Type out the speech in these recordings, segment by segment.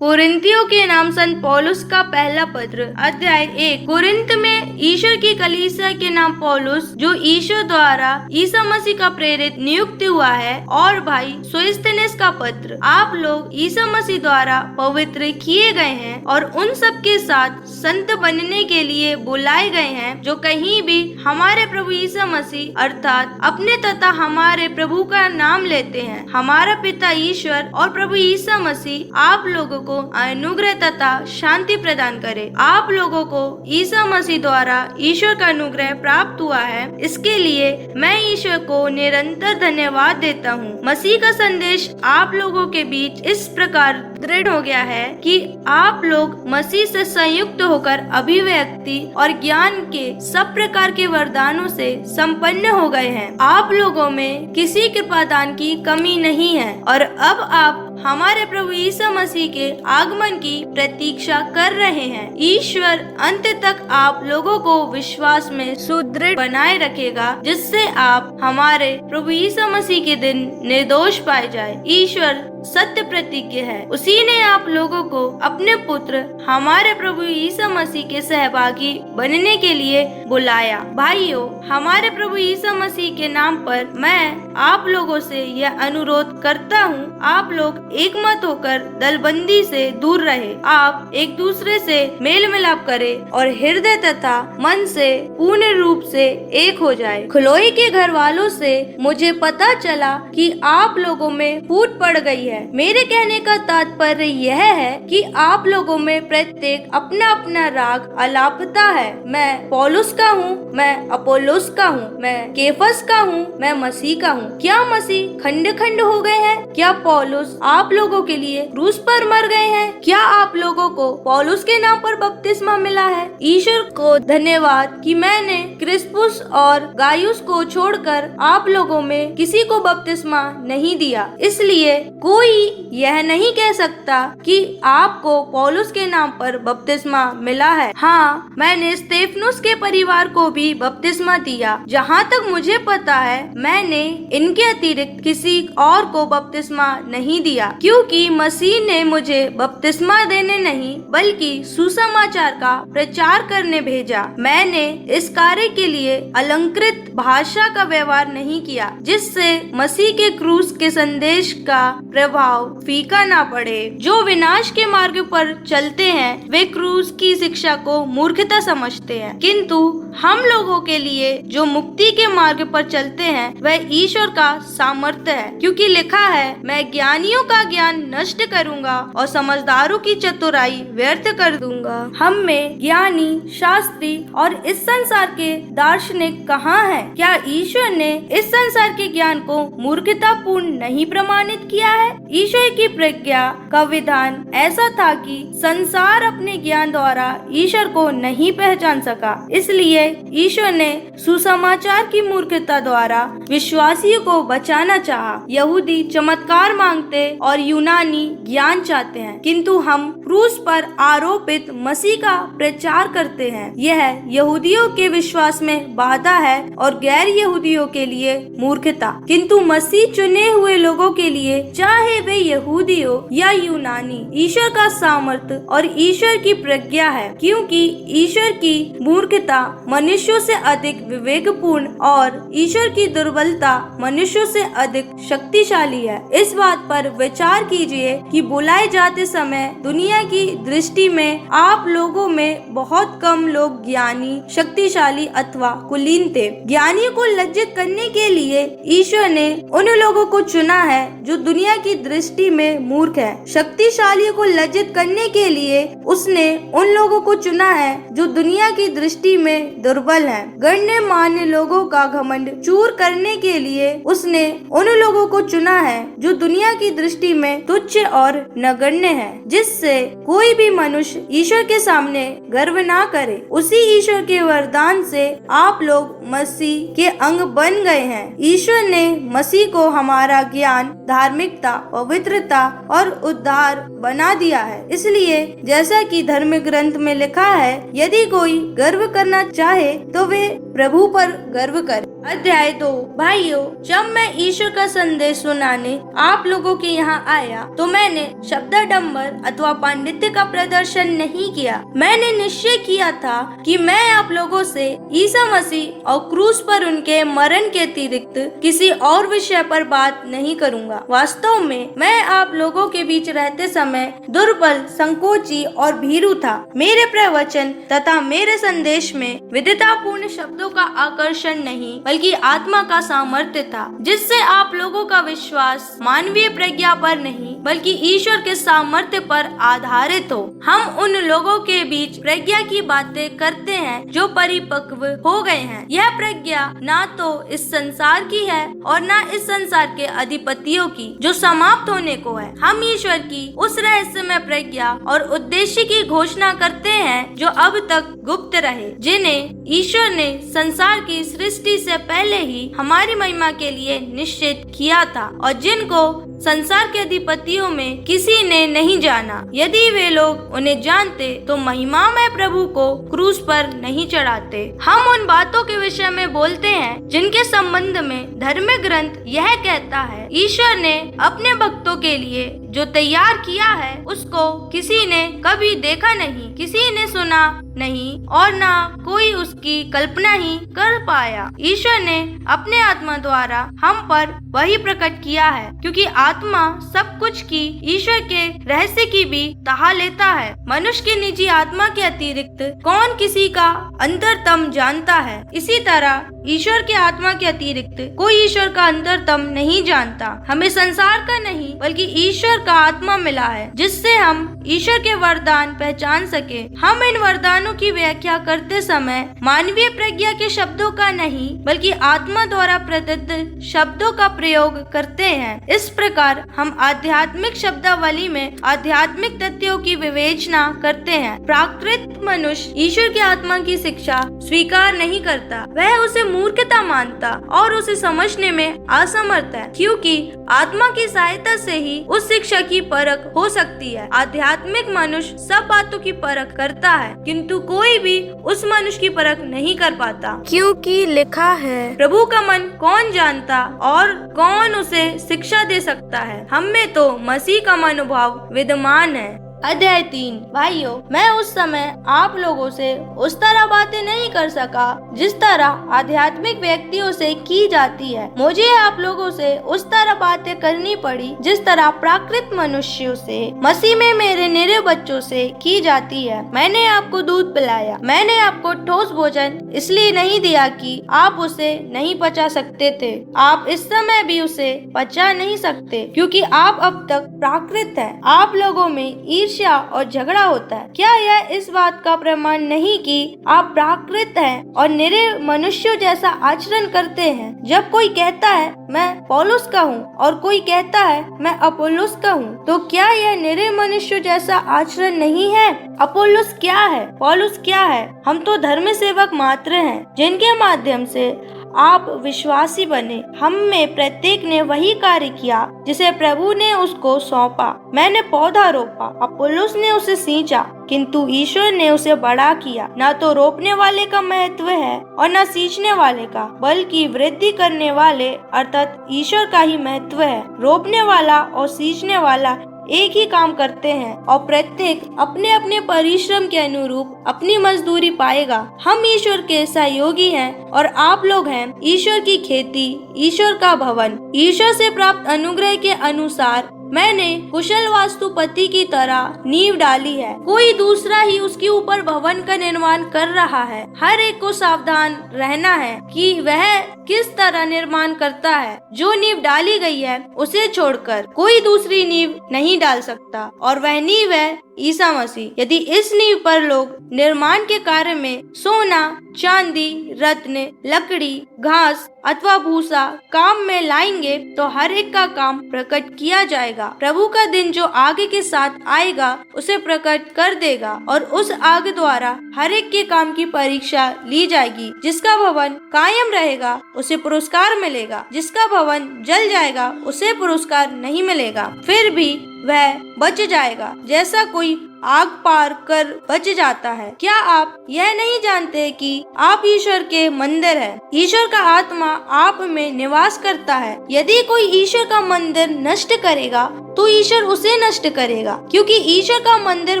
कोरिन्थियों के नाम संत पौलुस का पहला पत्र अध्याय 1। कोरिन्थ में ईश्वर की कलीसिया के नाम पौलुस, जो ईश्वर द्वारा ईसा मसीह का प्रेरित नियुक्त हुआ है, और भाई सोस्थिनेस का पत्र। आप लोग ईसा मसीह द्वारा पवित्र किए गए हैं और उन सब के साथ संत बनने के लिए बुलाए गए हैं, जो कहीं भी हमारे प्रभु ईसा मसीह अर्थात अपने तथा हमारे प्रभु का नाम लेते हैं। हमारा पिता ईश्वर और प्रभु ईसा मसीह आप लोगों को अनुग्रह तथा शांति प्रदान करे। आप लोगों को ईसा मसीह द्वारा ईश्वर का अनुग्रह प्राप्त हुआ है, इसके लिए मैं ईश्वर को निरंतर धन्यवाद देता हूँ। मसीह का संदेश आप लोगों के बीच इस प्रकार दृढ़ हो गया है कि आप लोग मसीह से संयुक्त होकर अभिव्यक्ति और ज्ञान के सब प्रकार के वरदानों से संपन्न हो गए हैं। आप लोगों में किसी कृपादान की कमी नहीं है और अब आप हमारे प्रभु ईसा मसीह के आगमन की प्रतीक्षा कर रहे हैं। ईश्वर अंत तक आप लोगों को विश्वास में सुदृढ़ बनाए रखेगा, जिससे आप हमारे प्रभु ईसा मसीह के दिन निर्दोष पाए जाए। ईश्वर सत्य प्रतिज्ञ है, उसी ने आप लोगों को अपने पुत्र हमारे प्रभु ईसा मसीह के सहभागी बनने के लिए बुलाया। भाइयों, हमारे प्रभु ईसा मसीह के नाम पर मैं आप लोगों से यह अनुरोध करता हूँ, आप लोग एक मत होकर दलबंदी से दूर रहे। आप एक दूसरे से मेल मिलाप करें और हृदय तथा मन से पूर्ण रूप से एक हो जाए। खलोई के घर वालों से मुझे पता चला कि आप लोगों में फूट पड़ गई है। मेरे कहने का तात्पर्य यह है कि आप लोगों में प्रत्येक अपना अपना राग अलापता है। मैं पौलुस का हूँ, मैं अपोलोस का हूँ, मैं केफस का हूँ, मैं मसीह का हूँ। क्या मसीह खंड खंड हो गए हैं? क्या पौलुस आप लोगों के लिए क्रूस पर मर गए हैं? क्या आप लोगों को पौलुस के नाम पर बपतिस्मा मिला है? ईश्वर को धन्यवाद कि मैंने क्रिस्पुस और गायुस को छोड़कर आप लोगों में किसी को बपतिस्मा नहीं दिया। इसलिए कोई यह नहीं कह सकता कि आपको पौलुस के नाम पर बपतिस्मा मिला है। हाँ, मैंने स्तेफनुस के परिवार को भी बपतिस्मा दिया। जहाँ तक मुझे पता है, मैंने इनके अतिरिक्त किसी और को बपतिस्मा नहीं दिया, क्योंकि मसीह ने मुझे बपतिस्मा देने नहीं बल्कि सुसमाचार का प्रचार करने भेजा। मैंने इस कार्य के लिए अलंकृत भाषा का व्यवहार नहीं किया, जिससे मसीह के क्रूस के संदेश का प्रभाव फीका ना पड़े। जो विनाश के मार्ग पर चलते हैं वे क्रूस की शिक्षा को मूर्खता समझते हैं, किंतु हम लोगों के लिए जो मुक्ति के मार्ग पर चलते हैं वह ईश्वर का सामर्थ्य है, क्योंकि लिखा है, मैं ज्ञानियों का ज्ञान नष्ट करूंगा और समझदारों की चतुराई व्यर्थ कर दूंगा। हम में ज्ञानी, शास्त्री और इस संसार के दार्शनिक कहाँ हैं? क्या ईश्वर ने इस संसार के ज्ञान को मूर्खतापूर्ण नहीं प्रमाणित किया है? ईश्वर की प्रज्ञा का विधान ऐसा था कि संसार अपने ज्ञान द्वारा ईश्वर को नहीं पहचान सका, इसलिए ईश्वर ने सुसमाचार की मूर्खता द्वारा विश्वासियों को बचाना चाहा। यहूदी चमत्कार मांगते और यूनानी ज्ञान चाहते हैं, किंतु हम क्रूस पर आरोपित मसीह का प्रचार करते हैं। यह यहूदियों के विश्वास में बाधा है और गैर यहूदियों के लिए मूर्खता, किंतु मसीह चुने हुए लोगों के लिए, चाहे वे यहूदी हो या यूनानी, ईश्वर का सामर्थ्य और ईश्वर की प्रज्ञा है, क्योंकि ईश्वर की मूर्खता मनुष्यों से अधिक विवेकपूर्ण और ईश्वर की दुर्बलता मनुष्यों से अधिक शक्तिशाली है। इस बात पर विचार कीजिए कि बुलाए जाते समय दुनिया की दृष्टि में आप लोगों में बहुत कम लोग ज्ञानी, शक्तिशाली अथवा कुलीन थे। ज्ञानियों को लज्जित करने के लिए ईश्वर ने उन लोगों को चुना है जो दुनिया की दृष्टि में मूर्ख है। शक्तिशालियों को लज्जित करने के लिए उसने उन लोगों को चुना है जो दुनिया की दृष्टि में दुर्बल है। गण्यमान्य लोगों का घमंड चूर करने के लिए उसने उन लोगों को चुना है जो दुनिया की दृष्टि में तुच्छ और नगण्य है, जिससे कोई भी मनुष्य ईश्वर के सामने गर्व ना करे। उसी ईश्वर के वरदान से आप लोग मसीह के अंग बन गए हैं। ईश्वर ने मसीह को हमारा ज्ञान, धार्मिकता, पवित्रता और उद्धार बना दिया है। इसलिए जैसा कि धर्म ग्रंथ में लिखा है, यदि कोई गर्व करना चाहे तो वे प्रभु पर गर्व करे। अध्याय 2। भाइयों, जब मैं ईश्वर का संदेश सुनाने आप लोगों के यहाँ आया तो मैंने शब्दाडंबर अथवा पांडित्य का प्रदर्शन नहीं किया। मैंने निश्चय किया था कि मैं आप लोगों से ईसा मसीह और क्रूस पर उनके मरण के अतिरिक्त किसी और विषय पर बात नहीं करूँगा। वास्तव में मैं आप लोगों के बीच रहते समय दुर्बल, संकोची और भीरू था। मेरे प्रवचन तथा मेरे संदेश में विद्वतापूर्ण शब्दों का आकर्षण नहीं बल्कि आत्मा का सामर्थ्य था, जिससे आप लोगों का विश्वास मानवीय प्रज्ञा पर नहीं बल्कि ईश्वर के सामर्थ्य पर आधारित हो। हम उन लोगों के बीच प्रज्ञा की बातें करते हैं जो परिपक्व हो गए हैं। यह प्रज्ञा ना तो इस संसार की है और ना इस संसार के अधिपतियों की जो समाप्त होने को है। हम ईश्वर की उस रहस्यमय प्रज्ञा और उद्देश्य की घोषणा करते हैं जो अब तक गुप्त रहे, जिन्हें ईश्वर ने संसार की सृष्टि से पहले ही हमारी महिमा के लिए निश्चित किया था और जिनको संसार के अधिपतियों में किसी ने नहीं जाना। यदि वे लोग उन्हें जानते तो महिमामय प्रभु को क्रूस पर नहीं चढ़ाते। हम उन बातों के विषय में बोलते हैं जिनके संबंध में धर्म ग्रंथ यह कहता है, ईश्वर ने अपने भक्तों के लिए जो तैयार किया है उसको किसी ने कभी देखा नहीं, किसी ने सुना नहीं और ना कोई उसकी कल्पना ही कर पाया। ईश्वर ने अपने आत्मा द्वारा हम पर वही प्रकट किया है, क्योंकि आत्मा सब कुछ की ईश्वर के रहस्य की भी तहा लेता है। मनुष्य की निजी आत्मा के अतिरिक्त कौन किसी का अंतरतम जानता है? इसी तरह ईश्वर के आत्मा के अतिरिक्त कोई ईश्वर का अंतरतम नहीं जानता। हमें संसार का नहीं बल्कि ईश्वर का आत्मा मिला है, जिससे हम ईश्वर के वरदान पहचान सके। हम इन वरदानों की व्याख्या करते समय मानवीय प्रज्ञा के शब्दों का नहीं बल्कि आत्मा द्वारा प्रदत्त शब्दों का प्रयोग करते हैं। इस प्रकार हम आध्यात्मिक शब्दावली में आध्यात्मिक तथ्यों की विवेचना करते हैं। प्राकृत मनुष्य ईश्वर की आत्मा की शिक्षा स्वीकार नहीं करता, वह उसे मूर्खता मानता और उसे समझने में असमर्थ है, क्योंकि आत्मा की सहायता से ही उस शिक्षा की परख हो सकती है। आध्यात्मिक मनुष्य सब बातों की परख करता है, किंतु कोई भी उस मनुष्य की परख नहीं कर पाता, क्योंकि लिखा है, प्रभु का मन कौन जानता और कौन उसे शिक्षा दे सकता है। हम में तो मसीह का मनोभाव विद्यमान है। अध्याय 3। भाइयों, मैं उस समय आप लोगों से उस तरह बातें नहीं कर सका जिस तरह आध्यात्मिक व्यक्तियों से की जाती है। मुझे आप लोगों से उस तरह बातें करनी पड़ी जिस तरह प्राकृत मनुष्यों से मसीह में मेरे निरे बच्चों से की जाती है। मैंने आपको दूध पिलाया, मैंने आपको ठोस भोजन इसलिए नहीं दिया कि आप उसे नहीं पचा सकते थे। आप इस समय भी उसे पचा नहीं सकते, क्योंकि आप अब तक प्राकृत हैं। आप लोगों में ईर्ष्या और झगड़ा होता है। क्या यह इस बात का प्रमाण नहीं कि आप प्राकृत हैं और निरे मनुष्यों जैसा आचरण करते हैं? जब कोई कहता है मैं पौलुस का हूँ और कोई कहता है मैं अपोलोस का हूँ, तो क्या यह निरे मनुष्यों जैसा आचरण नहीं है? अपोलोस क्या है? पौलुस क्या है? हम तो धर्म सेवक मात्र हैं, जिनके माध्यम से आप विश्वासी बने। हम में प्रत्येक ने वही कार्य किया जिसे प्रभु ने उसको सौंपा। मैंने पौधा रोपा, अपोलोस ने उसे सींचा, किंतु ईश्वर ने उसे बड़ा किया। न तो रोपने वाले का महत्व है और न सींचने वाले का, बल्कि वृद्धि करने वाले अर्थात ईश्वर का ही महत्व है। रोपने वाला और सींचने वाला एक ही काम करते हैं और प्रत्येक अपने अपने परिश्रम के अनुरूप अपनी मजदूरी पाएगा। हम ईश्वर के सहयोगी हैं और आप लोग हैं ईश्वर की खेती, ईश्वर का भवन। ईश्वर से प्राप्त अनुग्रह के अनुसार मैंने कुशल वास्तुपति की तरह नींव डाली है, कोई दूसरा ही उसके ऊपर भवन का निर्माण कर रहा है। हर एक को सावधान रहना है कि वह किस तरह निर्माण करता है। जो नींव डाली गई है उसे छोड़कर कोई दूसरी नींव नहीं डाल सकता, और वह नींव है ईसा मसीह। यदि इस नींव पर लोग निर्माण के कार्य में सोना, चांदी, रत्न, लकड़ी, घास अथवा भूसा काम में लाएंगे तो हर एक का काम प्रकट किया जाएगा। प्रभु का दिन जो आग के साथ आएगा उसे प्रकट कर देगा, और उस आग द्वारा हर एक के काम की परीक्षा ली जाएगी। जिसका भवन कायम रहेगा उसे पुरस्कार मिलेगा, जिसका भवन जल जाएगा उसे पुरस्कार नहीं मिलेगा। फिर भी वह बच जाएगा। जैसा कोई आग पार कर बच जाता है। क्या आप यह नहीं जानते कि आप ईश्वर के मंदिर हैं? ईश्वर का आत्मा आप में निवास करता है। यदि कोई ईश्वर का मंदिर नष्ट करेगा तो ईश्वर उसे नष्ट करेगा, क्योंकि ईश्वर का मंदिर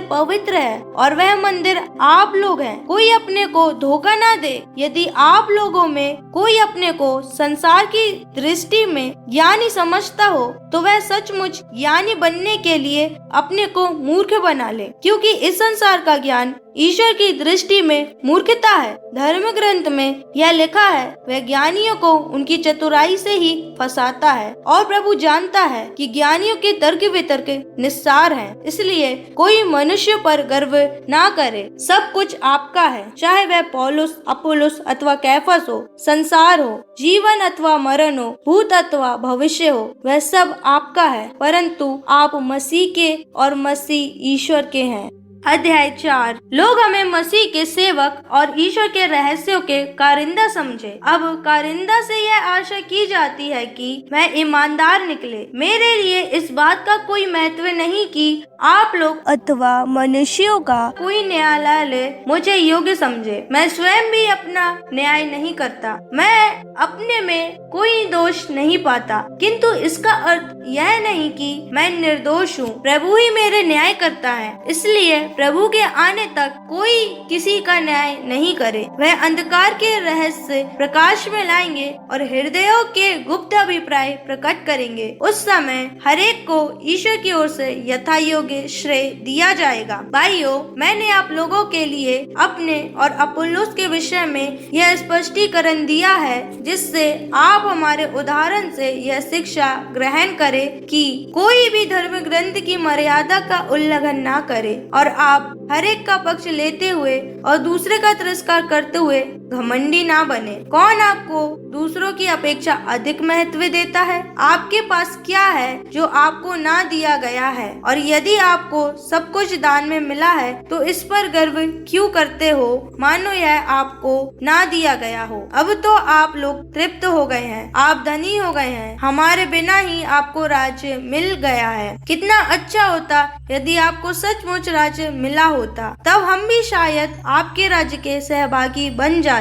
पवित्र है और वह मंदिर आप लोग हैं। कोई अपने को धोखा ना दे। यदि आप लोगों में कोई अपने को संसार की दृष्टि में ज्ञानी समझता हो तो वह सचमुच ज्ञानी बनने के लिए अपने को मूर्ख बना ले, क्योंकि इस संसार का ज्ञान ईश्वर की दृष्टि में मूर्खता है। धर्म ग्रंथ में यह लिखा है, वह ज्ञानियों को उनकी चतुराई से ही फंसाता है और प्रभु जानता है कि ज्ञानियों के तर्क वितर्क निस्सार हैं। इसलिए कोई मनुष्य पर गर्व ना करे। सब कुछ आपका है, चाहे वह पौलुस, अपुल्लोस अथवा कैफस हो, संसार हो, जीवन अथवा मरण हो, भूत अथवा भविष्य हो, वह सब आपका है, परंतु आप मसीह के और मसीह ईश्वर के हैं। अध्याय 4। लोग हमें मसीह के सेवक और ईश्वर के रहस्यों के कारिंदा समझे। अब कारिंदा से यह आशा की जाती है कि वह ईमानदार निकले। मेरे लिए इस बात का कोई महत्व नहीं कि आप लोग अथवा मनुष्यों का कोई न्यायालय मुझे योग्य समझे। मैं स्वयं भी अपना न्याय नहीं करता। मैं अपने में कोई दोष नहीं पाता, किंतु इसका अर्थ यह नहीं कि मैं निर्दोष हूँ। प्रभु ही मेरे न्याय करता है। इसलिए प्रभु के आने तक कोई किसी का न्याय नहीं करे। वह अंधकार के रहस्य प्रकाश में लाएंगे और हृदयों के गुप्त अभिप्राय प्रकट करेंगे। उस समय हरेक को ईश्वर की ओर से यथा योग्य श्रेय दिया जाएगा। भाइयों, मैंने आप लोगों के लिए अपने और अपुल्लोस के विषय में यह स्पष्टीकरण दिया है, जिससे आप हमारे उदाहरण से यह शिक्षा ग्रहण करें कि कोई भी धर्म ग्रंथ की मर्यादा का उल्लंघन ना करे और आप हर एक का पक्ष लेते हुए और दूसरे का तिरस्कार करते हुए घमंडी ना बने। कौन आपको दूसरों की अपेक्षा अधिक महत्व देता है? आपके पास क्या है जो आपको ना दिया गया है? और यदि आपको सब कुछ दान में मिला है तो इस पर गर्व क्यों करते हो, मानो यह आपको ना दिया गया हो? अब तो आप लोग तृप्त हो गए हैं, आप धनी हो गए हैं, हमारे बिना ही आपको राज्य मिल गया है। कितना अच्छा होता यदि आपको सचमुच राज्य मिला होता, तब हम भी शायद आपके राज्य के सहभागी बन जाते।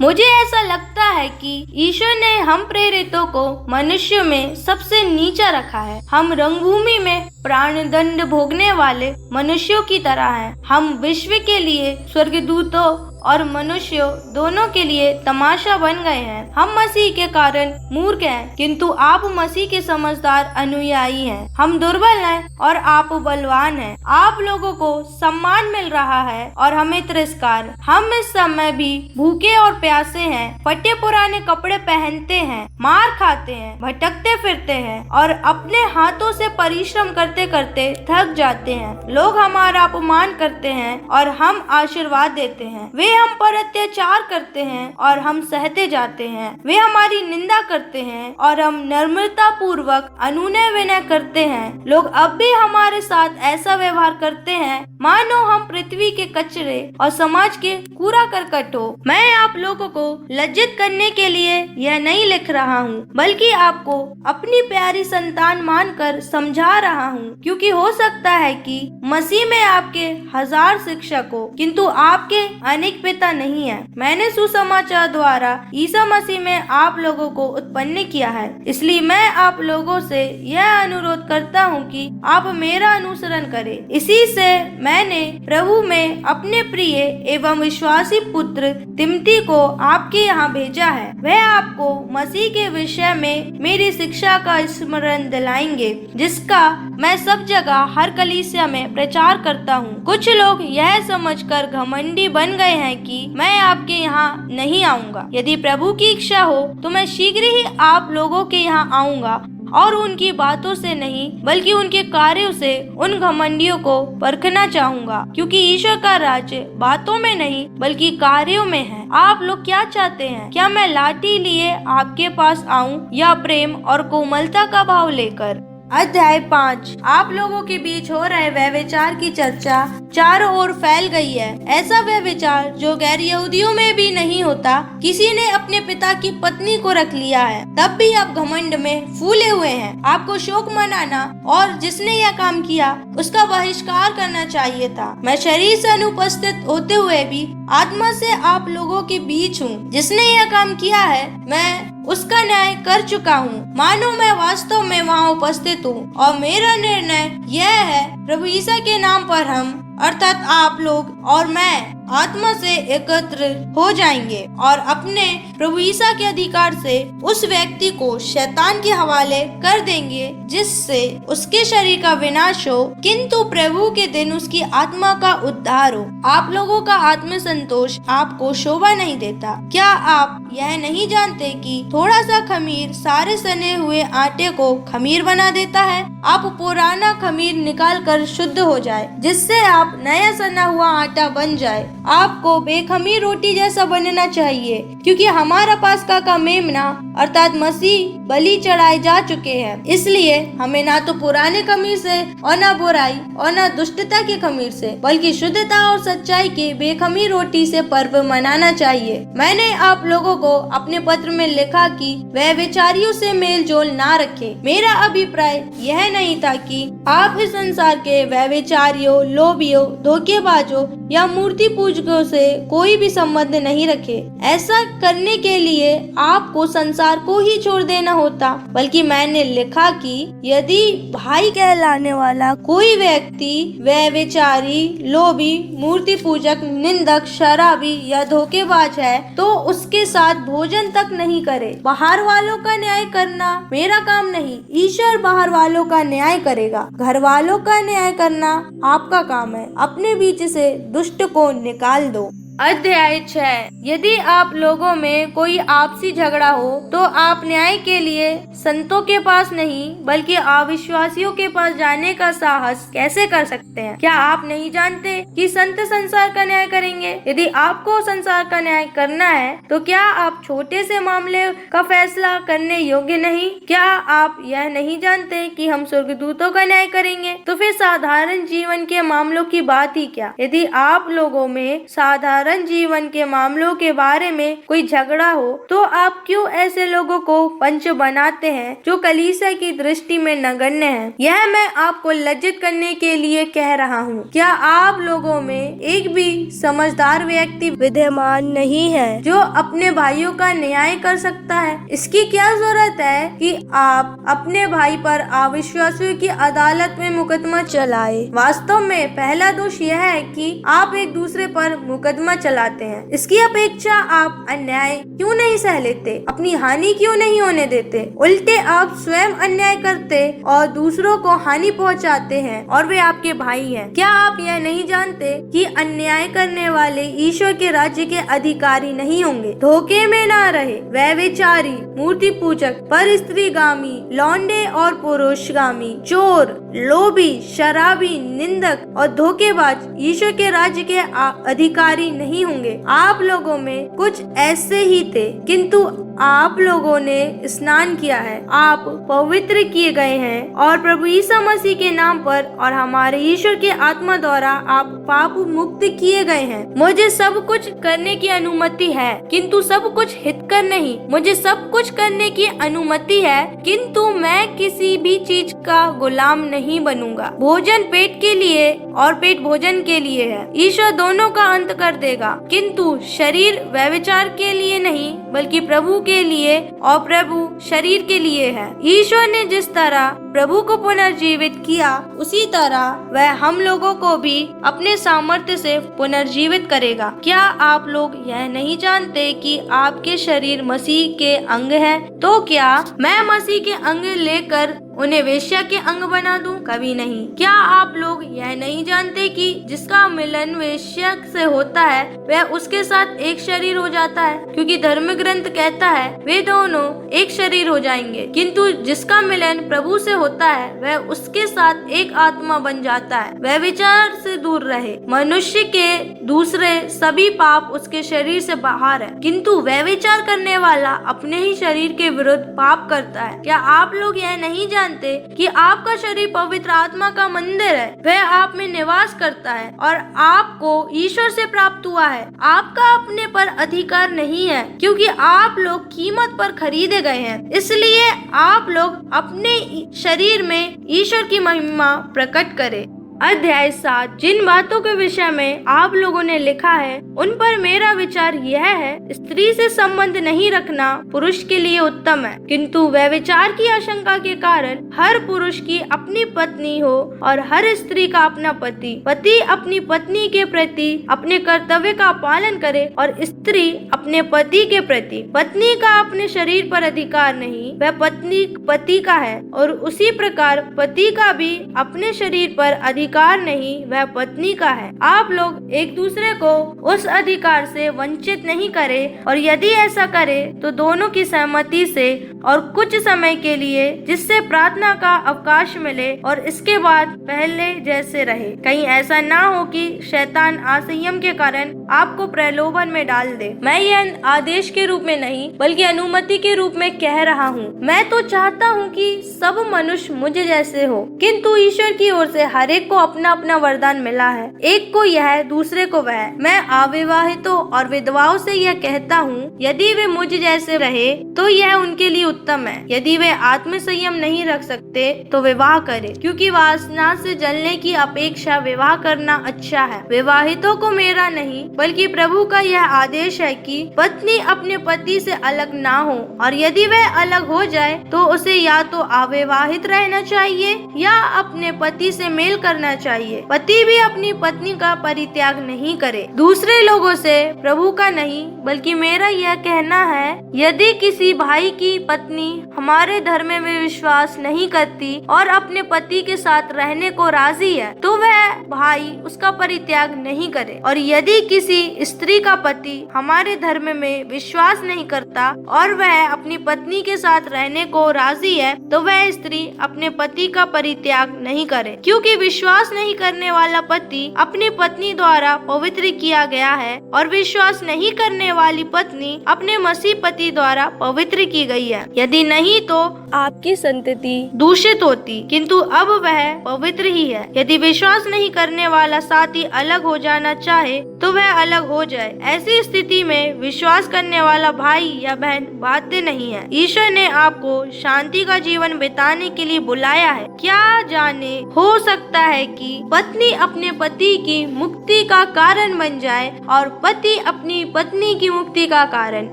मुझे ऐसा लगता है कि ईश्वर ने हम प्रेरितों को मनुष्य में सबसे नीचा रखा है। हम रंगभूमि में प्राण दंड भोगने वाले मनुष्यों की तरह हैं। हम विश्व के लिए स्वर्गदूतों और मनुष्यों दोनों के लिए तमाशा बन गए हैं। हम मसीह के कारण मूर्ख हैं, किंतु आप मसीह के समझदार अनुयायी हैं। हम दुर्बल हैं और आप बलवान हैं। आप लोगों को सम्मान मिल रहा है और हमें तिरस्कार। हम इस समय भी भूखे और प्यासे हैं, फटे पुराने कपड़े पहनते हैं, मार खाते हैं, भटकते फिरते हैं और अपने हाथों से परिश्रम करते करते थक जाते हैं। लोग हमारा अपमान करते हैं और हम आशीर्वाद देते हैं। वे हम पर अत्याचार करते हैं और हम सहते जाते हैं। वे हमारी निंदा करते हैं और हम नम्रता पूर्वक अनुनय विनय करते हैं। लोग अब भी हमारे साथ ऐसा व्यवहार करते हैं मानो हम पृथ्वी के कचरे और समाज के कूड़ा करकट हो। मैं आप लोगों को लज्जित करने के लिए यह नहीं लिख रहा हूँ, बल्कि आपको अपनी प्यारी संतान मानकर समझा रहा हूँ, क्योंकि हो सकता है कि मसीह में आपके 1000 शिक्षक हो, किंतु आपके अनेक पिता नहीं है। मैंने सुसमाचार द्वारा ईसा मसीह में आप लोगों को उत्पन्न किया है। इसलिए मैं आप लोगों से यह अनुरोध करता हूँ कि आप मेरा अनुसरण करें। इसी से मैंने प्रभु में अपने प्रिय एवं विश्वासी पुत्र तिमोथी को आपके यहाँ भेजा है। वह आपको मसीह के विषय में मेरी शिक्षा का स्मरण दिलाएंगे, जिसका मैं सब जगह हर कलीसिया में प्रचार करता हूँ। कुछ लोग यह समझकर घमंडी बन गए हैं कि मैं आपके यहाँ नहीं आऊंगा। यदि प्रभु की इच्छा हो तो मैं शीघ्र ही आप लोगों के यहाँ आऊंगा और उनकी बातों से नहीं बल्कि उनके कार्यों से उन घमंडियों को परखना चाहूंगा, क्योंकि ईश्वर का राज्य बातों में नहीं बल्कि कार्यों में है। आप लोग क्या चाहते हैं? क्या मैं लाठी लिए आपके पास आऊं या प्रेम और कोमलता का भाव लेकर? अध्याय 5। आप लोगों के बीच हो रहे व्यभिचार की चर्चा चारों ओर फैल गई है। ऐसा व्यभिचार जो गैर यहूदियों में भी नहीं होता। किसी ने अपने पिता की पत्नी को रख लिया है, तब भी आप घमंड में फूले हुए हैं। आपको शोक मनाना और जिसने यह काम किया उसका बहिष्कार करना चाहिए था। मैं शरीर से अनुपस्थित होते हुए भी आत्मा से आप लोगों के बीच हूँ। जिसने यह काम किया है मैं उसका न्याय कर चुका हूँ, मानो मैं वास्तव में वहाँ उपस्थित हूँ। और मेरा निर्णय यह है, प्रभु ईसा के नाम पर हम अर्थात आप लोग और मैं आत्मा से एकत्र हो जाएंगे और अपने प्रभु ईसा के अधिकार से उस व्यक्ति को शैतान के हवाले कर देंगे जिससे उसके शरीर का विनाश हो, किंतु प्रभु के दिन उसकी आत्मा का उद्धार हो। आप लोगों का आत्म संतोष आपको शोभा नहीं देता। क्या आप यह नहीं जानते कि थोड़ा सा खमीर सारे सने हुए आटे को खमीर बना देता है? आप पुराना खमीर निकाल कर शुद्ध हो जाए, जिससे आप नया सना हुआ आटा बन जाए। आपको बेखमीर रोटी जैसा बनना चाहिए, क्योंकि हमारा पास्का का मेमना अर्थात मसीह बलि चढ़ाए जा चुके हैं। इसलिए हमें ना तो पुराने खमीर से और ना बुराई और ना दुष्टता के खमीर से, बल्कि शुद्धता और सच्चाई के बेखमीर रोटी से पर्व मनाना चाहिए। मैंने आप लोगों को अपने पत्र में लिखा कि वह व्यभिचारियों से मेल जोल ना रखे। मेरा अभिप्राय यह नहीं था कि आप इस संसार के व्यभिचारियों, लोभियों, धोखेबाजों या मूर्ति पूजकों से कोई भी संबंध नहीं रखे। ऐसा करने के लिए आपको संसार को ही छोड़ देना होता। बल्कि मैंने लिखा कि यदि भाई कहलाने वाला कोई व्यक्ति व्यभिचारी, लोभी, मूर्ति पूजक, निंदक, शराबी या धोखेबाज है तो उसके साथ भोजन तक नहीं करे। बाहर वालों का न्याय करना मेरा काम नहीं, ईश्वर बाहर वालों का न्याय करेगा। घर वालों का न्याय करना आपका काम है। अपने बीच से दुष्ट को निकाल दो। अध्याय 6। यदि आप लोगों में कोई आपसी झगड़ा हो तो आप न्याय के लिए संतों के पास नहीं बल्कि अविश्वासियों के पास जाने का साहस कैसे कर सकते हैं? क्या आप नहीं जानते कि संत संसार का न्याय करेंगे? यदि आपको संसार का न्याय करना है तो क्या आप छोटे से मामले का फैसला करने योग्य नहीं? क्या आप यह नहीं जानते कि हम स्वर्गदूतों का न्याय करेंगे? तो फिर साधारण जीवन के मामलों की बात ही क्या? यदि आप लोगों में साधारण जीवन के मामलों के बारे में कोई झगड़ा हो तो आप क्यों ऐसे लोगों को पंच बनाते हैं जो कलीसिया की दृष्टि में नगण्य हैं? यह मैं आपको लज्जित करने के लिए कह रहा हूँ। क्या आप लोगों में एक भी समझदार व्यक्ति विद्यमान नहीं है जो अपने भाइयों का न्याय कर सकता है? इसकी क्या जरूरत है कि आप अपने भाई पर अविश्वासियों की अदालत में मुकदमा चलाए? वास्तव में पहला दोष यह है कि आप एक दूसरे पर मुकदमा चलाते हैं। इसकी अपेक्षा आप अन्याय क्यों नहीं सह लेते? अपनी हानि क्यों नहीं होने देते? उल्टे आप स्वयं अन्याय करते और दूसरों को हानि पहुंचाते हैं और वे आपके भाई हैं। क्या आप यह नहीं जानते कि अन्याय करने वाले ईश्वर के राज्य के अधिकारी नहीं होंगे? धोखे में ना रहे। व्यभिचारी, मूर्ति पूजक, परस्त्रीगामी, लौंडे और पुरुषगामी, चोर, लोभी, शराबी, निंदक और धोखेबाज ईश्वर के राज्य के अधिकारी नहीं होंगे। आप लोगों में कुछ ऐसे ही थे, किंतु आप लोगों ने स्नान किया है, आप पवित्र किए गए हैं और प्रभु ईसा मसीह के नाम पर और हमारे ईश्वर के आत्मा द्वारा आप पाप मुक्त किए गए हैं। मुझे सब कुछ करने की अनुमति है, किंतु सब कुछ हितकर नहीं। मुझे सब कुछ करने की अनुमति है, किंतु मैं किसी भी चीज का गुलाम नहीं बनूंगा। भोजन पेट के लिए और पेट भोजन के लिए है। ईश्वर दोनों का अंत कर देगा, किंतु शरीर व्यभिचार के लिए नहीं बल्कि प्रभु के लिए और प्रभु शरीर के लिए है। ईश्वर ने जिस तरह प्रभु को पुनर्जीवित किया उसी तरह वह हम लोगों को भी अपने सामर्थ्य से पुनर्जीवित करेगा। क्या आप लोग यह नहीं जानते कि आपके शरीर मसीह के अंग हैं? तो क्या मैं मसीह के अंग लेकर उन्हें वेश्या के अंग बना दूं? कभी नहीं। क्या आप लोग यह नहीं जानते कि जिसका मिलन वेश्या से होता है वह उसके साथ एक शरीर हो जाता है? क्योंकि धर्म ग्रंथ कहता है वे दोनों एक शरीर हो जाएंगे। किंतु जिसका मिलन प्रभु से होता है वह उसके साथ एक आत्मा बन जाता है। वह विचार से दूर रहे। मनुष्य के दूसरे सभी पाप उसके शरीर से बाहर है, किंतु वह विचार करने वाला अपने ही शरीर के विरुद्ध पाप करता है। क्या आप लोग यह नहीं जानते जानते कि आपका शरीर पवित्र आत्मा का मंदिर है, वह आप में निवास करता है और आपको ईश्वर से प्राप्त हुआ है। आपका अपने पर अधिकार नहीं है, क्योंकि आप लोग कीमत पर खरीदे गए हैं। इसलिए आप लोग अपने शरीर में ईश्वर की महिमा प्रकट करें। अध्याय 7। जिन बातों के विषय में आप लोगों ने लिखा है उन पर मेरा विचार यह है, स्त्री से संबंध नहीं रखना पुरुष के लिए उत्तम है, किंतु वह विचार की आशंका के कारण हर पुरुष की अपनी पत्नी हो और हर स्त्री का अपना पति। पति अपनी पत्नी के प्रति अपने कर्तव्य का पालन करे और स्त्री अपने पति के प्रति। पत्नी का अपने शरीर पर अधिकार नहीं, वह पत्नी पति का है, और उसी प्रकार पति का भी अपने शरीर पर अधिकार नहीं, वह पत्नी का है। आप लोग एक दूसरे को उस अधिकार से वंचित नहीं करें, और यदि ऐसा करें तो दोनों की सहमति से और कुछ समय के लिए, जिससे प्रार्थना का अवकाश मिले, और इसके बाद पहले जैसे रहे। कहीं ऐसा ना हो कि शैतान असंयम के कारण आपको प्रलोभन में डाल दे। मैं यह आदेश के रूप में नहीं बल्कि अनुमति के रूप में कह रहा हूँ। मैं तो चाहता हूँ कि सब मनुष्य मुझे जैसे हो, किंतु ईश्वर की ओर से हर एक को अपना अपना वरदान मिला है, एक को यह, दूसरे को वह। मैं अविवाहितों और विधवाओं से यह कहता हूँ, यदि वे मुझ जैसे रहे तो यह उनके लिए उत्तम है। यदि वे आत्म संयम नहीं रख सकते तो विवाह करें, क्योंकि वासना से जलने की अपेक्षा विवाह करना अच्छा है। विवाहितों को मेरा नहीं बल्कि प्रभु का यह आदेश है कि पत्नी अपने पति से अलग ना हो, और यदि वह अलग हो जाए तो उसे या तो अविवाहित रहना चाहिए या अपने पति से मेल करना चाहिए। पति भी अपनी पत्नी का परित्याग नहीं करे। दूसरे लोगों से प्रभु का नहीं बल्कि मेरा यह कहना है, यदि किसी भाई की पत्नी हमारे धर्म में विश्वास नहीं करती और अपने पति के साथ रहने को राजी है, तो वह भाई उसका परित्याग नहीं करे। और यदि किसी स्त्री का पति हमारे धर्म में विश्वास नहीं करता और वह अपनी पत्नी के साथ रहने को राजी है, तो वह स्त्री अपने पति का परित्याग नहीं करे, क्योंकि विश्वास नहीं करने वाला पति अपनी पत्नी द्वारा पवित्र किया गया है, और विश्वास नहीं करने वाली पत्नी अपने मसीह पति द्वारा पवित्र की गई है। यदि नहीं तो आपकी संतति दूषित होती, किंतु अब वह पवित्र ही है। यदि विश्वास नहीं करने वाला साथी अलग हो जाना चाहे तो वह अलग हो जाए। ऐसी स्थिति में विश्वास करने वाला भाई या बहन बाध्य नहीं है। ईश्वर ने आपको शांति का जीवन बिताने के लिए बुलाया है। क्या जाने, हो सकता है कि पत्नी अपने पति की मुक्ति का कारण बन जाए और पति अपनी पत्नी की मुक्ति का कारण।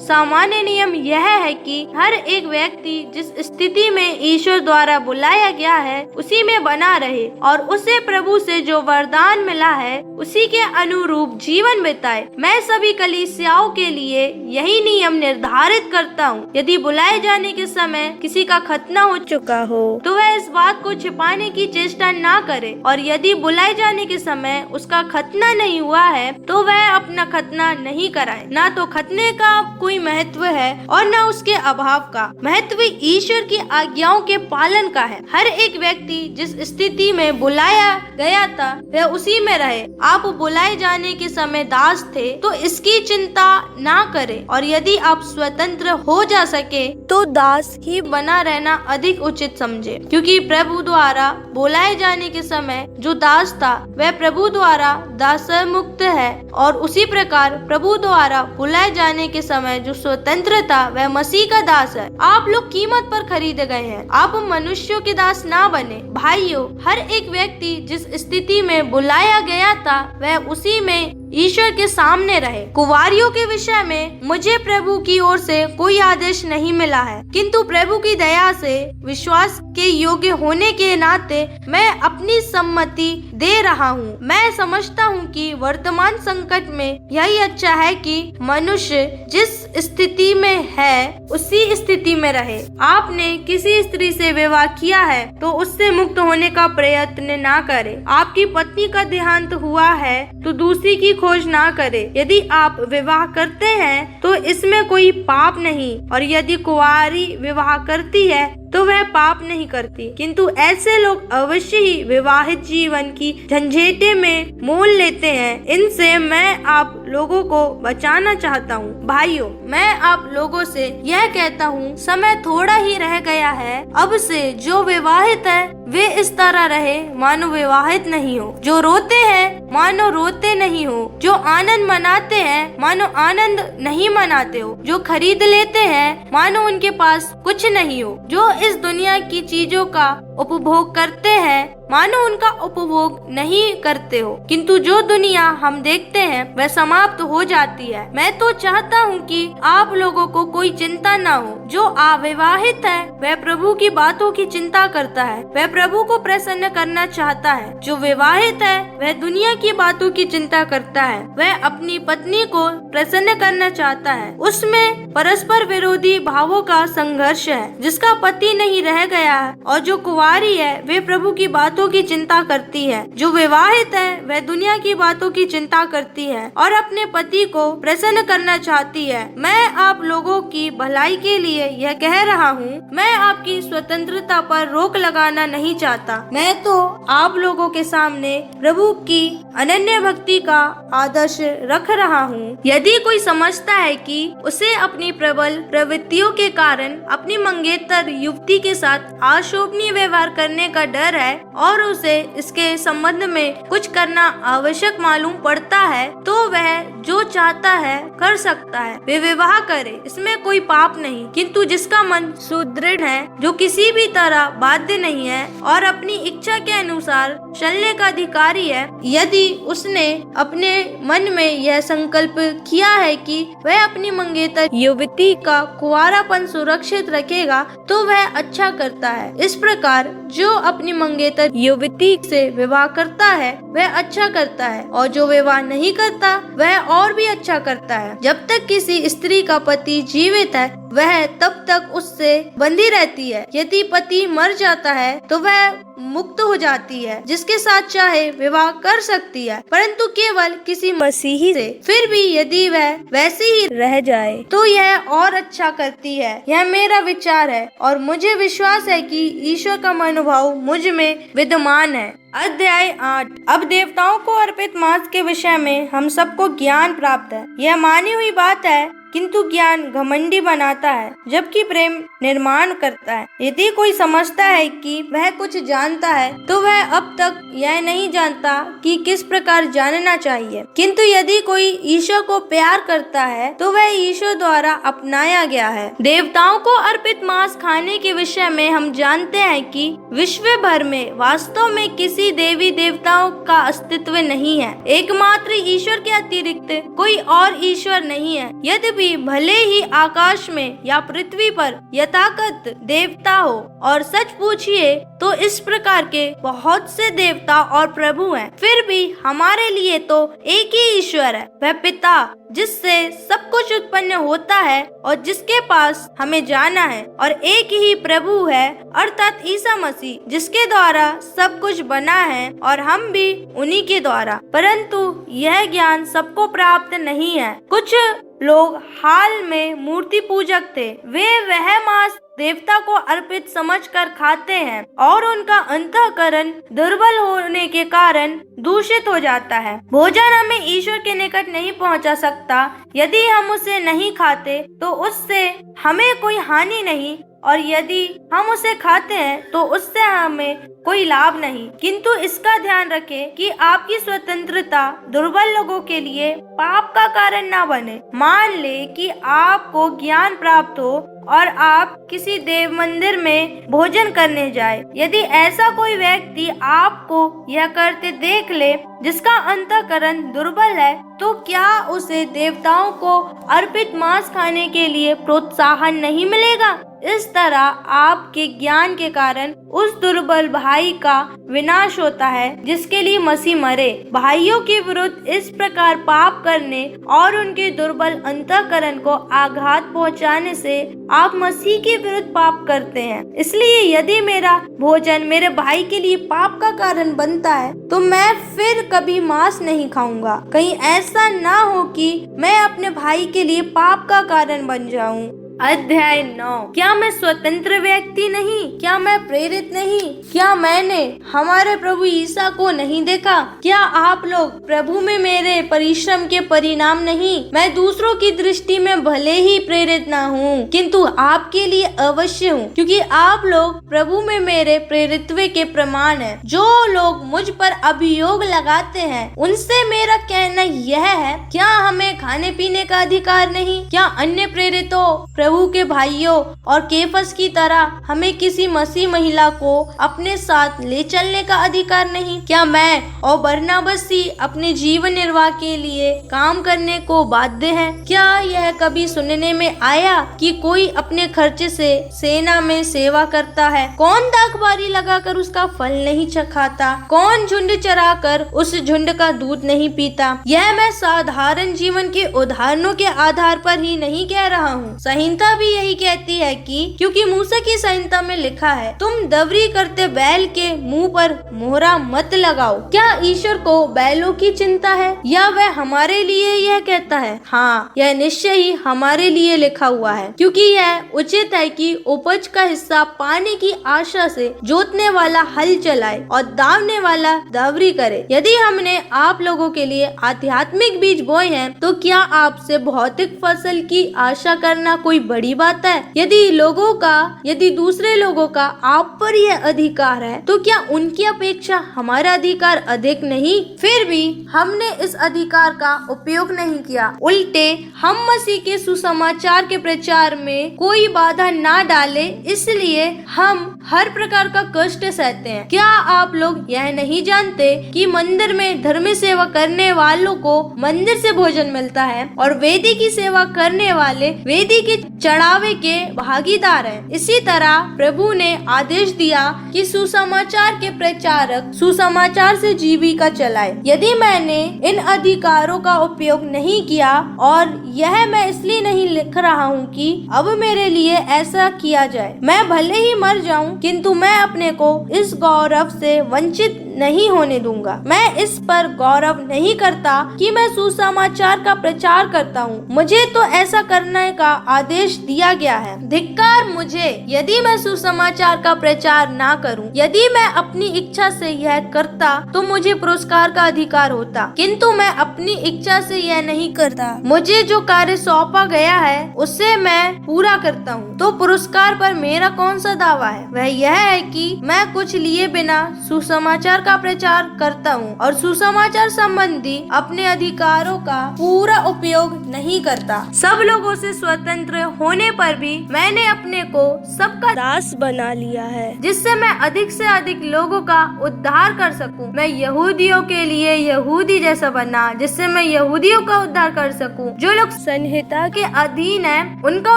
सामान्य नियम यह है कि हर एक व्यक्ति जिस स्थिति में ईश्वर द्वारा बुलाया गया है उसी में बना रहे, और उसे प्रभु से जो वरदान मिला है उसी के अनुरूप जीवन बिताए। मैं सभी कलीसियाओं के लिए यही नियम निर्धारित करता हूँ। यदि बुलाए जाने के समय किसी का खतना हो चुका हो तो वह इस बात को छिपाने की चेष्टा ना करे, और यदि बुलाए जाने के समय उसका खतना नहीं हुआ है तो वह अपना खतना नहीं कराए। ना तो खतने का कोई महत्व है और न उसके अभाव का। महत्व ईश्वर की आज्ञाओं के पालन का है। हर एक व्यक्ति जिस स्थिति में बुलाया गया था वह उसी में रहे। आप बुलाए जाने के समय दास थे तो इसकी चिंता ना करें, और यदि आप स्वतंत्र हो जा सके तो दास ही बना रहना अधिक उचित समझे, क्योंकि प्रभु द्वारा बुलाए जाने के समय जो दास था वह प्रभु द्वारा दास मुक्त है, और उसी प्रकार प्रभु द्वारा बुलाए जाने के समय जो स्वतंत्र था वह मसीह का दास है। आप लोग कीमत पर खरीदे गए हैं। आप मनुष्यों के दास ना बने। भाइयों, हर एक व्यक्ति जिस स्थिति में बुलाया गया था वह उसी में ईश्वर के सामने रहे। कुंवारियों के विषय में मुझे प्रभु की ओर से कोई आदेश नहीं मिला है, किंतु प्रभु की दया से विश्वास के योग्य होने के नाते मैं अपनी सम्मति दे रहा हूँ। मैं समझता हूँ कि वर्तमान संकट में यही अच्छा है कि मनुष्य जिस स्थिति में है उसी स्थिति में रहे। आपने किसी स्त्री से विवाह किया है तो उससे मुक्त होने का प्रयत्न ना करे। आपकी पत्नी का देहांत हुआ है तो दूसरी की खोज ना करे। यदि आप विवाह करते हैं तो इसमें कोई पाप नहीं, और यदि कुंवारी विवाह करती है तो वह पाप नहीं करती, किंतु ऐसे लोग अवश्य ही विवाहित जीवन की झंझेटे में मोल ले लेते हैं, इनसे मैं आप लोगों को बचाना चाहता हूँ। भाइयों, मैं आप लोगों से यह कहता हूँ, समय थोड़ा ही रह गया है। अब से जो विवाहित है वे इस तरह रहे मानो विवाहित नहीं हो, जो रोते हैं मानो रोते नहीं हो, जो आनंद मनाते हैं मानो आनंद नहीं मनाते हो, जो खरीद लेते हैं मानो उनके पास कुछ नहीं हो, जो इस दुनिया की चीजों का उपभोग करते हैं मानो उनका उपभोग नहीं करते हो, किंतु जो दुनिया हम देखते हैं वह समाप्त हो जाती है। मैं तो चाहता हूँ कि आप लोगों को कोई चिंता न हो। जो अविवाहित है वह प्रभु की बातों की चिंता करता है, वह प्रभु को प्रसन्न करना चाहता है। जो विवाहित है वह दुनिया की बातों की चिंता करता है, वह अपनी पत्नी को प्रसन्न करना चाहता है। उसमें परस्पर विरोधी भावों का संघर्ष है। जिसका पति नहीं रह गया है और जो कुंवारी है वे प्रभु की बातों की चिंता करती है। जो विवाहित है वह दुनिया की बातों की चिंता करती है और अपने पति को प्रसन्न करना चाहती है। मैं आप लोगों की भलाई के लिए यह कह रहा हूँ। मैं आपकी स्वतंत्रता पर रोक लगाना नहीं चाहता। मैं तो आप लोगों के सामने प्रभु की अनन्य भक्ति का आदर्श रख रहा हूँ। यदि कोई समझता है कि उसे अपनी प्रबल प्रवृत्तियों के कारण अपनी मंगेतर युवती के साथ अशोभनीय व्यवहार करने का डर है और उसे इसके संबंध में कुछ करना आवश्यक मालूम पड़ता है, तो वह जो चाहता है कर सकता है। वे विवाह करे, इसमें कोई पाप नहीं। किंतु जिसका मन सुदृढ़ है, जो किसी भी तरह बाध्य नहीं है और अपनी इच्छा के अनुसार चलने का अधिकारी है, यदि उसने अपने मन में यह संकल्प किया है कि वह अपनी मंगेतर युवती का कुंवारापन सुरक्षित रखेगा, तो वह अच्छा करता है। इस प्रकार जो अपनी मंगेतर युवती से विवाह करता है वह अच्छा करता है, और जो विवाह नहीं करता वह और भी अच्छा करता है। जब तक किसी स्त्री का पति जीवित है वह तब तक उससे बंधी रहती है। यदि पति मर जाता है तो वह मुक्त हो जाती है, जिसके साथ चाहे विवाह कर सकती है, परंतु केवल किसी मसीही से। फिर भी यदि वह वैसे ही रह जाए तो यह और अच्छा करती है। यह मेरा विचार है और मुझे विश्वास है कि ईश्वर का मनोभाव मुझ में विद्यमान है। अध्याय 8। अब देवताओं को अर्पित मांस के विषय में हम सबको ज्ञान प्राप्त है। यह मानी हुई बात है, किंतु ज्ञान घमंडी बनाता है, जबकि प्रेम निर्माण करता है। यदि कोई समझता है कि वह कुछ जानता है, तो वह अब तक यह नहीं जानता कि किस प्रकार जानना चाहिए। किंतु यदि कोई ईश्वर को प्यार करता है, तो वह ईश्वर द्वारा अपनाया गया है। देवताओं को अर्पित मांस खाने के विषय में हम जानते हैं कि विश्व भर में वास्तव में किसी देवी देवताओं का अस्तित्व नहीं है। एकमात्र ईश्वर के अतिरिक्त कोई और ईश्वर नहीं है। यदि भी भले ही आकाश में या पृथ्वी पर यथाकथ देवता हो, और सच पूछिए तो इस प्रकार के बहुत से देवता और प्रभु हैं, फिर भी हमारे लिए तो एक ही ईश्वर है, वह पिता, जिससे सब कुछ उत्पन्न होता है और जिसके पास हमें जाना है, और एक ही प्रभु है अर्थात ईसा मसीह, जिसके द्वारा सब कुछ बना है और हम भी उन्हीं के द्वारा। परंतु यह ज्ञान सबको प्राप्त नहीं है। कुछ लोग हाल में मूर्ति पूजक थे। वे वह मांस देवता को अर्पित समझकर खाते हैं और उनका अंतःकरण दुर्बल होने के कारण दूषित हो जाता है। भोजन हमें ईश्वर के निकट नहीं पहुंचा सकता। यदि हम उसे नहीं खाते तो उससे हमें कोई हानि नहीं, और यदि हम उसे खाते हैं तो उससे हमें कोई लाभ नहीं। किंतु इसका ध्यान रखें कि आपकी स्वतंत्रता दुर्बल लोगों के लिए पाप का कारण ना बने। मान ले कि आपको ज्ञान प्राप्त हो और आप किसी देव मंदिर में भोजन करने जाए। यदि ऐसा कोई व्यक्ति आपको यह करते देख ले जिसका अंतःकरण दुर्बल है, तो क्या उसे देवताओं को अर्पित मांस खाने के लिए प्रोत्साहन नहीं मिलेगा? इस तरह आपके ज्ञान के कारण उस दुर्बल भाई का विनाश होता है जिसके लिए मसीह मरे। भाइयों के विरुद्ध इस प्रकार पाप करने और उनके दुर्बल अंतःकरण को आघात पहुंचाने से आप मसीह के विरुद्ध पाप करते हैं। इसलिए यदि मेरा भोजन मेरे भाई के लिए पाप का कारण बनता है, तो मैं फिर कभी मांस नहीं खाऊंगा। कहीं ऐसा ना हो कि मैं अपने भाई के लिए पाप का कारण बन जाऊं। अध्याय 9। क्या मैं स्वतंत्र व्यक्ति नहीं? क्या मैं प्रेरित नहीं? क्या मैंने हमारे प्रभु ईसा को नहीं देखा? क्या आप लोग प्रभु में मेरे परिश्रम के परिणाम नहीं? मैं दूसरों की दृष्टि में भले ही प्रेरित ना हूँ, किंतु आपके लिए अवश्य हूँ, क्योंकि आप लोग प्रभु में मेरे प्रेरित्व के प्रमाण हैं। जो लोग मुझ पर अभियोग लगाते हैं, उनसे मेरा कहना यह है, क्या हमें खाने पीने का अधिकार नहीं? क्या अन्य प्रेरितों, प्रभु के भाइयों और केफस की तरह हमें किसी मसीह महिला को अपने साथ ले चलने का अधिकार नहीं? क्या मैं और बरनबास अपने जीवन निर्वाह के लिए काम करने को बाध्य हैं? क्या यह कभी सुनने में आया कि कोई अपने खर्चे से सेना में सेवा करता है? कौन दाखबारी लगाकर उसका फल नहीं चखाता? कौन झुंड चराकर उस झुंड का दूध नहीं पीता? यह मैं साधारण जीवन के उदाहरणों के आधार पर ही नहीं कह रहा हूँ। संहिता भी यही कहती है कि क्योंकि मूसा की संहिता में लिखा है, तुम दवरी करते बैल के मुंह पर मोहरा मत लगाओ। क्या ईश्वर को बैलों की चिंता है, या वह हमारे लिए यह कहता है? हाँ, यह निश्चय ही हमारे लिए लिखा हुआ है, क्योंकि यह उचित है कि उपज का हिस्सा पाने की आशा से जोतने वाला हल चलाए और दावने वाला दवरी करे। यदि हमने आप लोगों के लिए आध्यात्मिक बीज बोए हैं, तो क्या आपसे भौतिक फसल की आशा करना कोई बड़ी बात है? यदि दूसरे लोगों का आप पर यह अधिकार है, तो क्या उनकी अपेक्षा हमारा अधिकार अधिक नहीं? फिर भी हमने इस अधिकार का उपयोग नहीं किया। उल्टे हम मसीह के सुसमाचार के प्रचार में कोई बाधा ना डाले, इसलिए हम हर प्रकार का कष्ट सहते हैं। क्या आप लोग यह नहीं जानते कि मंदिर में धर्म सेवा करने वालों को मंदिर से भोजन मिलता है और वेदी की सेवा करने वाले वेदी के चढ़ावे के भागीदार हैं? इसी तरह प्रभु ने आदेश दिया कि सुसमाचार के प्रचारक सुसमाचार से जीविका चलाए। यदि मैंने इन अधिकारों का उपयोग नहीं किया, और यह मैं इसलिए नहीं लिख रहा हूँ कि अब मेरे लिए ऐसा किया जाए, मैं भले ही मर जाऊं, किंतु मैं अपने को इस गौरव से वंचित नहीं होने दूंगा। मैं इस पर गौरव नहीं करता कि मैं सुसमाचार का प्रचार करता हूँ। मुझे तो ऐसा करने का आदेश दिया गया है। धिक्कार मुझे यदि मैं सुसमाचार का प्रचार ना करूं। यदि मैं अपनी इच्छा से यह करता तो मुझे पुरस्कार का अधिकार होता, किंतु मैं अपनी इच्छा से यह नहीं करता। मुझे जो कार्य सौंपा गया है उसे मैं पूरा करता हूँ, तो पुरस्कार पर मेरा कौन सा दावा है? वह यह है कि मैं कुछ लिए बिना सुसमाचार का प्रचार करता हूँ और सुसमाचार संबंधी अपने अधिकारों का पूरा उपयोग नहीं करता। सब लोगों से स्वतंत्र होने पर भी मैंने अपने को सबका दास बना लिया है, जिससे मैं अधिक से अधिक लोगों का उद्धार कर सकूं। मैं यहूदियों के लिए यहूदी जैसा बना, जिससे मैं यहूदियों का उद्धार कर सकूं। जो लोग संहिता के अधीन हैं, उनका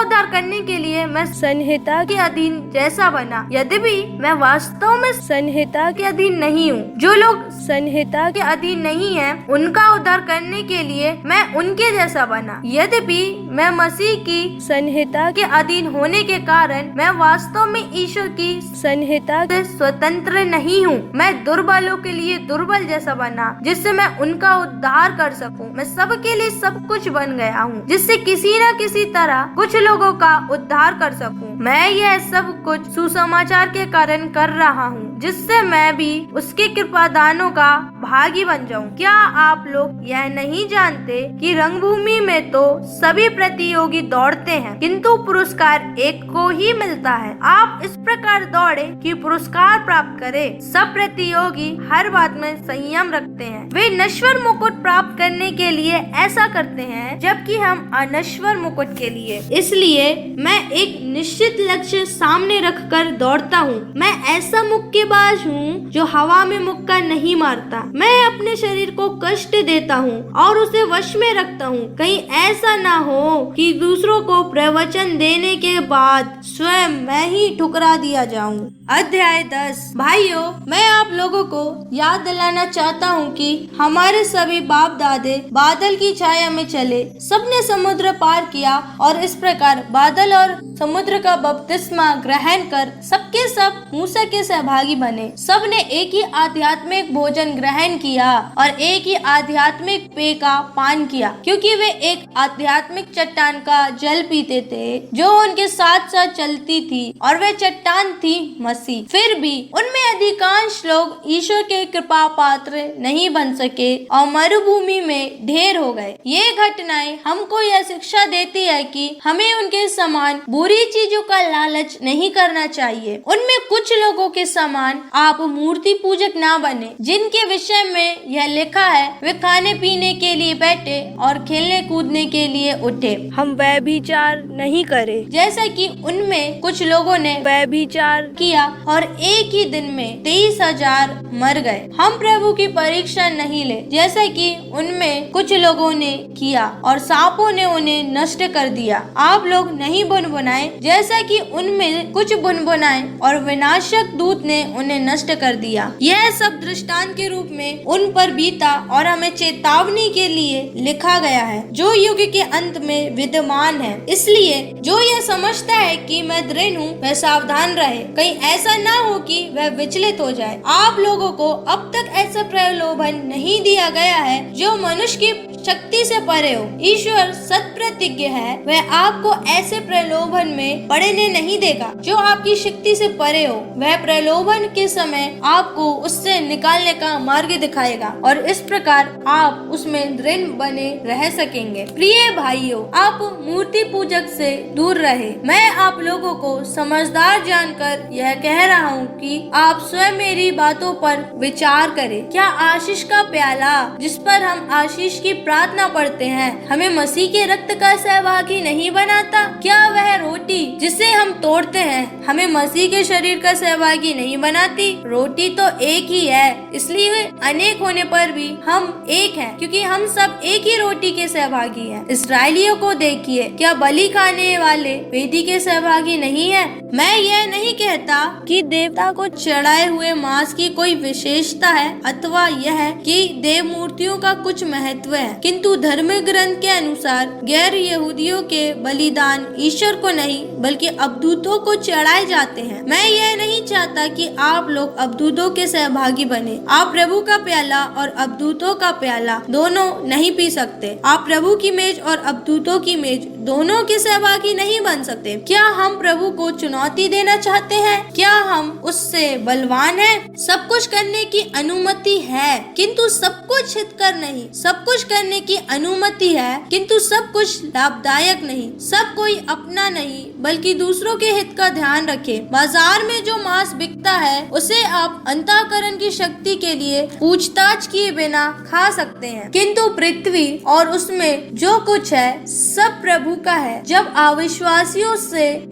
उद्धार करने के लिए मैं संहिता के अधीन जैसा बना, यद्यपि मैं वास्तव में संहिता के अधीन नहीं हूँ। जो लोग संहिता के अधीन नहीं हैं, उनका उद्धार करने के लिए मैं उनके जैसा बना, यद्यपि मैं मसीह की संहिता के अधीन होने के कारण मैं वास्तव में ईश्वर की संहिता से स्वतंत्र नहीं हूँ। मैं दुर्बलों के लिए दुर्बल जैसा बना, जिससे मैं उनका उद्धार कर सकूं। मैं सबके लिए सब कुछ बन गया हूँ, जिससे किसी न किसी तरह कुछ लोगों का उद्धार कर सकूं। मैं यह सब कुछ सुसमाचार के कारण कर रहा हूँ, जिससे मैं भी उसके कृपादानों का भागी बन जाऊं। क्या आप लोग यह नहीं जानते कि रंगभूमि में तो सभी प्रतियोगी दौड़ते हैं, किंतु पुरस्कार एक को ही मिलता है। आप इस प्रकार दौड़े कि पुरस्कार प्राप्त करें। सब प्रतियोगी हर बात में संयम रखते हैं। वे नश्वर मुकुट प्राप्त करने के लिए ऐसा करते हैं, जबकि हम अनश्वर मुकुट के लिए। इसलिए मैं एक निश्चित लक्ष्य सामने रखकर दौड़ता हूँ। मैं ऐसा मुक्केबाज हूँ जो हवा में मुक्का नहीं मारता। मैं अपने शरीर को कष्ट देता हूँ और उसे वश में रखता हूँ, कहीं ऐसा ना हो कि दूसरों को प्रवचन देने के बाद स्वयं मैं ही ठुकरा दिया जाऊँ। अध्याय 10। भाइयों, मैं आप लोगों को याद दिलाना चाहता हूँ कि हमारे सभी बाप दादे बादल की छाया में चले, सबने समुद्र पार किया और इस प्रकार बादल और समुद्र का बपतिस्मा ग्रहण कर सबके सब मूसा के सहभागी बने। सब ने एक ही आध्यात्मिक भोजन ग्रहण किया और एक ही आध्यात्मिक पेय का पान किया, क्योंकि वे एक आध्यात्मिक चट्टान का जल पीते थे जो उनके साथ साथ चलती थी, और वे चट्टान थी मसीह। फिर भी उनमें अधिकांश लोग ईश्वर के कृपा पात्र नहीं बन सके और मरुभूमि में ढेर हो गए। ये घटनाएं हमको यह शिक्षा देती है कि हमें उनके समान बुरी चीजों का लालच नहीं करना चाहिए। उनमें कुछ लोगों के समान आप मूर्ति पूजक ना बने, जिनके विषय में यह लिखा है, वे खाने पीने के लिए बैठे और खेलने कूदने के लिए उठे। हम व्यभिचार नहीं करें जैसा कि उनमें कुछ लोगों ने व्यभिचार किया और एक ही दिन में 23,000 मर गए। हम प्रभु की परीक्षा नहीं ले जैसा कि उनमें कुछ लोगों ने किया और सांपों ने उन्हें नष्ट कर दिया। आप लोग नहीं बुनबुनाए जैसा कि उनमें कुछ बुनबुनाए और विनाशक दूत ने उन्हें नष्ट कर दिया। यह सब दृष्टांत के रूप में उन पर बीता और हमें चेतावनी के लिए लिखा गया है जो युग के अंत में विद्यमान है। इसलिए जो यह समझता है कि मैं दृढ़ हूँ वह सावधान रहे, कहीं ऐसा ना हो कि वह विचलित हो जाए। आप लोगों को अब तक ऐसा प्रलोभन नहीं दिया गया है जो मनुष्य की शक्ति से परे हो। ईश्वर सत्प्रतिज्ञ है, वह आपको ऐसे प्रलोभन में पड़ने नहीं देगा जो आपकी शक्ति से परे हो। वह प्रलोभन के समय आपको उससे निकालने का मार्ग दिखाएगा और इस प्रकार आप उसमें दृढ़ बने रह सकेंगे। प्रिय भाइयों, आप मूर्ति पूजक से दूर रहे। मैं आप लोगों को समझदार जानकर यह कह रहा हूँ कि आप स्वयं मेरी बातों पर विचार करें। क्या आशीष का प्याला जिस पर हम आशीष की प्रार्थना पढ़ते हैं हमें मसीह के रक्त का सहभागी नहीं बनाता? क्या वह रोटी जिसे हम तोड़ते हैं हमें मसीह के शरीर का सहभागी नहीं बनाती? रोटी तो एक ही है, इसलिए अनेक होने पर भी हम एक हैं, क्योंकि हम सब एक ही रोटी के सहभागी हैं। इसराइलियों को देखिए, क्या बलि खाने वाले वेदी के सहभागी नहीं है? मैं यह नहीं कहता कि देवता को चढ़ाए हुए मांस की कोई विशेषता है अथवा यह कि देव मूर्तियों का कुछ महत्व है, किंतु धर्म ग्रंथ के अनुसार गैर यहूदियों के बलिदान ईश्वर को नहीं बल्कि अबदूतों को चढ़ाए जाते हैं। मैं यह नहीं चाहता कि आप लोग अबदूतों के सहभागी बने। आप प्रभु का प्याला और अबदूतों का प्याला दोनों नहीं पी सकते। आप प्रभु की मेज और अबदूतों की मेज दोनों के सहभागी नहीं बन सकते। क्या हम प्रभु को चुनौती देना चाहते हैं? क्या हम उससे बलवान हैं? सब कुछ करने की अनुमति है किंतु सब कुछ हितकर नहीं। सब कुछ करने की अनुमति है किंतु सब कुछ लाभदायक नहीं। सब कोई अपना नहीं बल्कि दूसरों के हित का ध्यान रखे। बाजार में जो मांस बिकता है उसे आप अंतःकरण की शक्ति के लिए पूछताछ किए बिना खा सकते हैं, किंतु पृथ्वी और उसमें जो कुछ है सब प्रभु का है। जब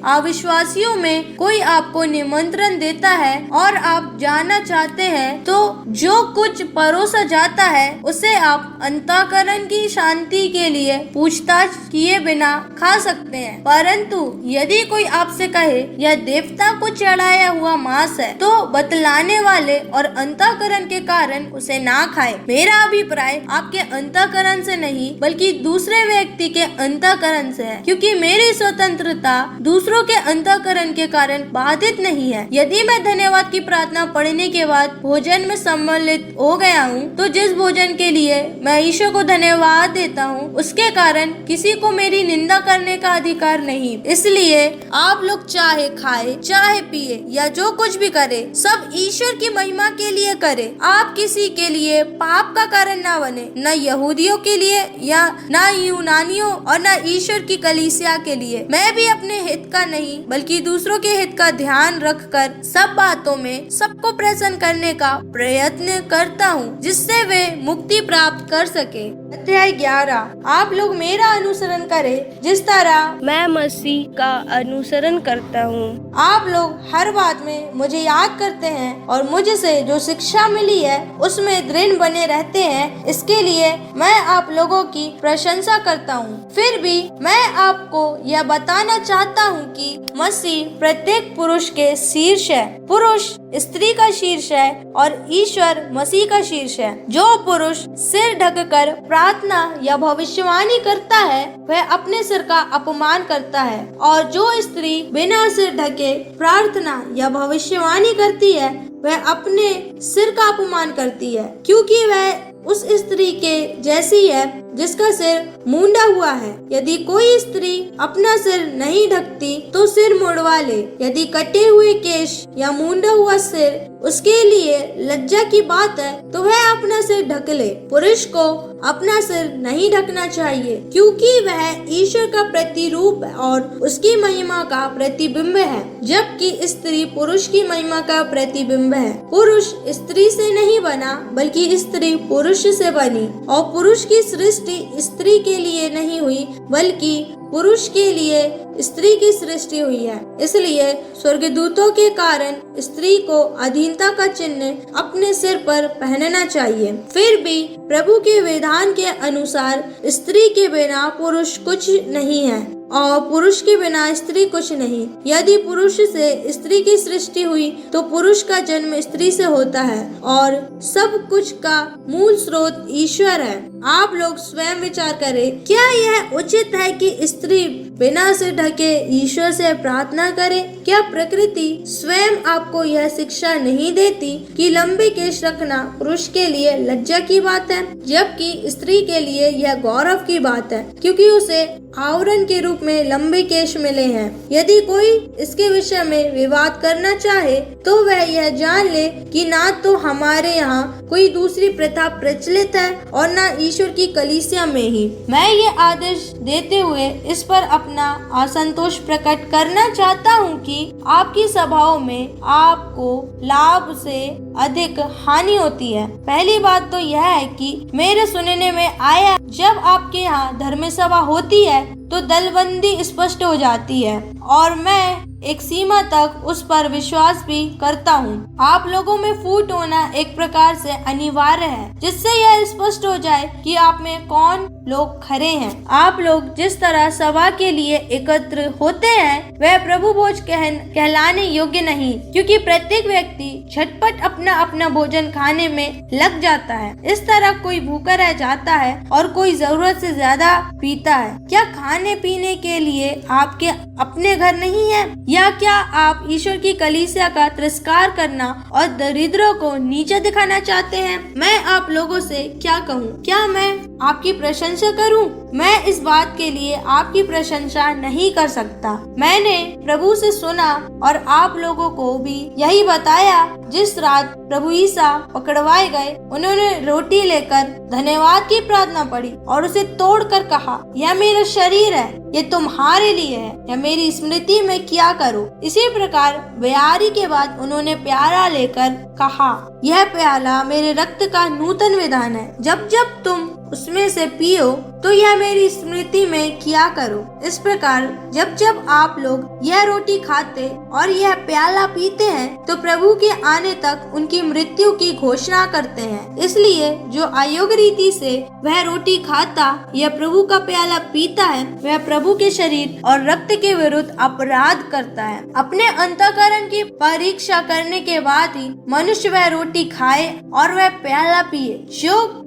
अविश्वासियों में कोई आपको निमंत्रण देता है और आप जाना चाहते हैं तो जो कुछ परोसा जाता है उसे आप अंतःकरण की शांति के लिए पूछताछ किए बिना खा सकते हैं। परंतु यदि कोई आपसे कहे यह देवता को चढ़ाया हुआ मांस है तो बतलाने वाले और अंतःकरण के कारण उसे ना खाए। मेरा अभिप्राय आपके अंतःकरण से नहीं बल्कि दूसरे व्यक्ति के अंतःकरण से है, क्योंकि मेरी स्वतंत्रता दूसरों के अंतःकरण के कारण बाधित नहीं है। यदि मैं धन्यवाद की प्रार्थना पढ़ने के बाद भोजन में सम्मिलित हो गया हूँ तो जिस भोजन के लिए मैं ईश्वर को धन्यवाद देता हूँ उसके कारण किसी को मेरी निंदा करने का अधिकार नहीं। इसलिए आप लोग चाहे खाए चाहे पिए या जो कुछ भी करे सब ईश्वर की महिमा के लिए करे। आप किसी के लिए पाप का कारण ना बने, न यहूदियों के लिए या न यूनानियों और न ईश्वर की कलीसिया के लिए। मैं भी अपने हित का नहीं बल्कि दूसरों के हित का ध्यान रखकर सब बातों में सबको प्रसन्न करने का प्रयत्न करता हूँ जिससे वे मुक्ति प्राप्त कर सके। अध्याय 11। आप लोग मेरा अनुसरण करें जिस तरह मैं मसीह का अनुसरण करता हूँ। आप लोग हर बात में मुझे याद करते हैं और मुझसे जो शिक्षा मिली है उसमें दृढ़ बने रहते हैं। इसके लिए मैं आप लोगों की प्रशंसा करता हूँ। फिर भी मैं आपको यह बताना चाहता हूँ कि मसीह प्रत्येक पुरुष के शीर्ष है। पुरुष स्त्री का शीर्ष है और ईश्वर मसीह का शीर्ष है। जो पुरुष सिर ढककर प्रार्थना या भविष्यवाणी करता है वह अपने सिर का अपमान करता है, और जो स्त्री बिना सिर ढके प्रार्थना या भविष्यवाणी करती है वह अपने सिर का अपमान करती है, क्योंकि वह उस स्त्री के जैसी है जिसका सिर मुंडा हुआ है। यदि कोई स्त्री अपना सिर नहीं ढकती तो सिर मुड़वा ले। यदि कटे हुए केश या मुंडा हुआ सिर उसके लिए लज्जा की बात है तो वह अपना सिर ढक ले। पुरुष को अपना सिर नहीं ढकना चाहिए, क्योंकि वह ईश्वर का प्रतिरूप और उसकी महिमा का प्रतिबिंब है, जबकि स्त्री पुरुष की महिमा का प्रतिबिंब है। पुरुष स्त्री से नहीं बना बल्कि स्त्री पुरुष से बनी, और पुरुष की सृष्टि स्त्री के लिए नहीं हुई बल्कि पुरुष के लिए स्त्री की सृष्टि हुई है। इसलिए स्वर्गदूतों के कारण स्त्री को अधीनता का चिन्ह अपने सिर पर पहनना चाहिए। फिर भी प्रभु के विधान के अनुसार स्त्री के बिना पुरुष कुछ नहीं है और पुरुष के बिना स्त्री कुछ नहीं। यदि पुरुष से स्त्री की सृष्टि हुई तो पुरुष का जन्म स्त्री से होता है, और सब कुछ का मूल स्रोत ईश्वर है। आप लोग स्वयं विचार करें, क्या यह उचित है कि स्त्री बिना सिर ढके ईश्वर से प्रार्थना करे? क्या प्रकृति स्वयं आपको यह शिक्षा नहीं देती कि लंबे केश रखना पुरुष के लिए लज्जा की बात है, जबकि स्त्री के लिए यह गौरव की बात है, क्योंकि उसे आवरण के रूप में लंबे केश मिले हैं। यदि कोई इसके विषय में विवाद करना चाहे तो वह यह जान ले कि ना तो हमारे यहाँ कोई दूसरी प्रथा प्रचलित है और न ईश्वर की कलीसिया में ही। मैं ये आदेश देते हुए इस पर अपना असंतोष प्रकट करना चाहता हूँ कि आपकी सभाओं में आपको लाभ से अधिक हानि होती है। पहली बात तो यह है कि मेरे सुनने में आया, जब आपके यहाँ धर्म सभा होती है तो दलबंदी स्पष्ट हो जाती है, और मैं एक सीमा तक उस पर विश्वास भी करता हूँ। आप लोगों में फूट होना एक प्रकार से अनिवार्य है, जिससे यह स्पष्ट हो जाए कि आप में कौन लोग खरे हैं। आप लोग जिस तरह सभा के लिए एकत्र होते हैं वह प्रभु भोज कहलाने योग्य नहीं, क्योंकि प्रत्येक व्यक्ति झटपट अपना अपना भोजन खाने में लग जाता है। इस तरह कोई भूखा रह जाता है और कोई जरूरत से ज्यादा पीता है। क्या खाने पीने के लिए आपके अपने घर नहीं है? या क्या आप ईश्वर की कलीसिया का तिरस्कार करना और दरिद्रों को नीचे दिखाना चाहते हैं? मैं आप लोगों से क्या कहूँ? क्या मैं आपकी प्रशंसा करूं? मैं इस बात के लिए आपकी प्रशंसा नहीं कर सकता। मैंने प्रभु से सुना और आप लोगों को भी यही बताया। जिस रात प्रभु ईसा पकड़वाए गए, उन्होंने रोटी लेकर धन्यवाद की प्रार्थना पढ़ी और उसे तोड़कर कहा, यह मेरा शरीर है, ये तुम्हारे लिए है, यह मेरी स्मृति में किया करो। इसी प्रकार बयारी के बाद उन्होंने प्याला लेकर कहा, यह प्याला मेरे रक्त का नूतन विधान है। जब जब तुम उसमें से पियो तो यह मेरी स्मृति में किया करो। इस प्रकार जब जब आप लोग यह रोटी खाते और यह प्याला पीते हैं तो प्रभु के आने तक उनकी मृत्यु की घोषणा करते हैं। इसलिए जो अयोग्य रीति से वह रोटी खाता या प्रभु का प्याला पीता है वह प्रभु के शरीर और रक्त के विरुद्ध अपराध करता है। अपने अंतःकरण की परीक्षा करने के बाद ही मनुष्य वह रोटी खाए और वह प्याला पिए।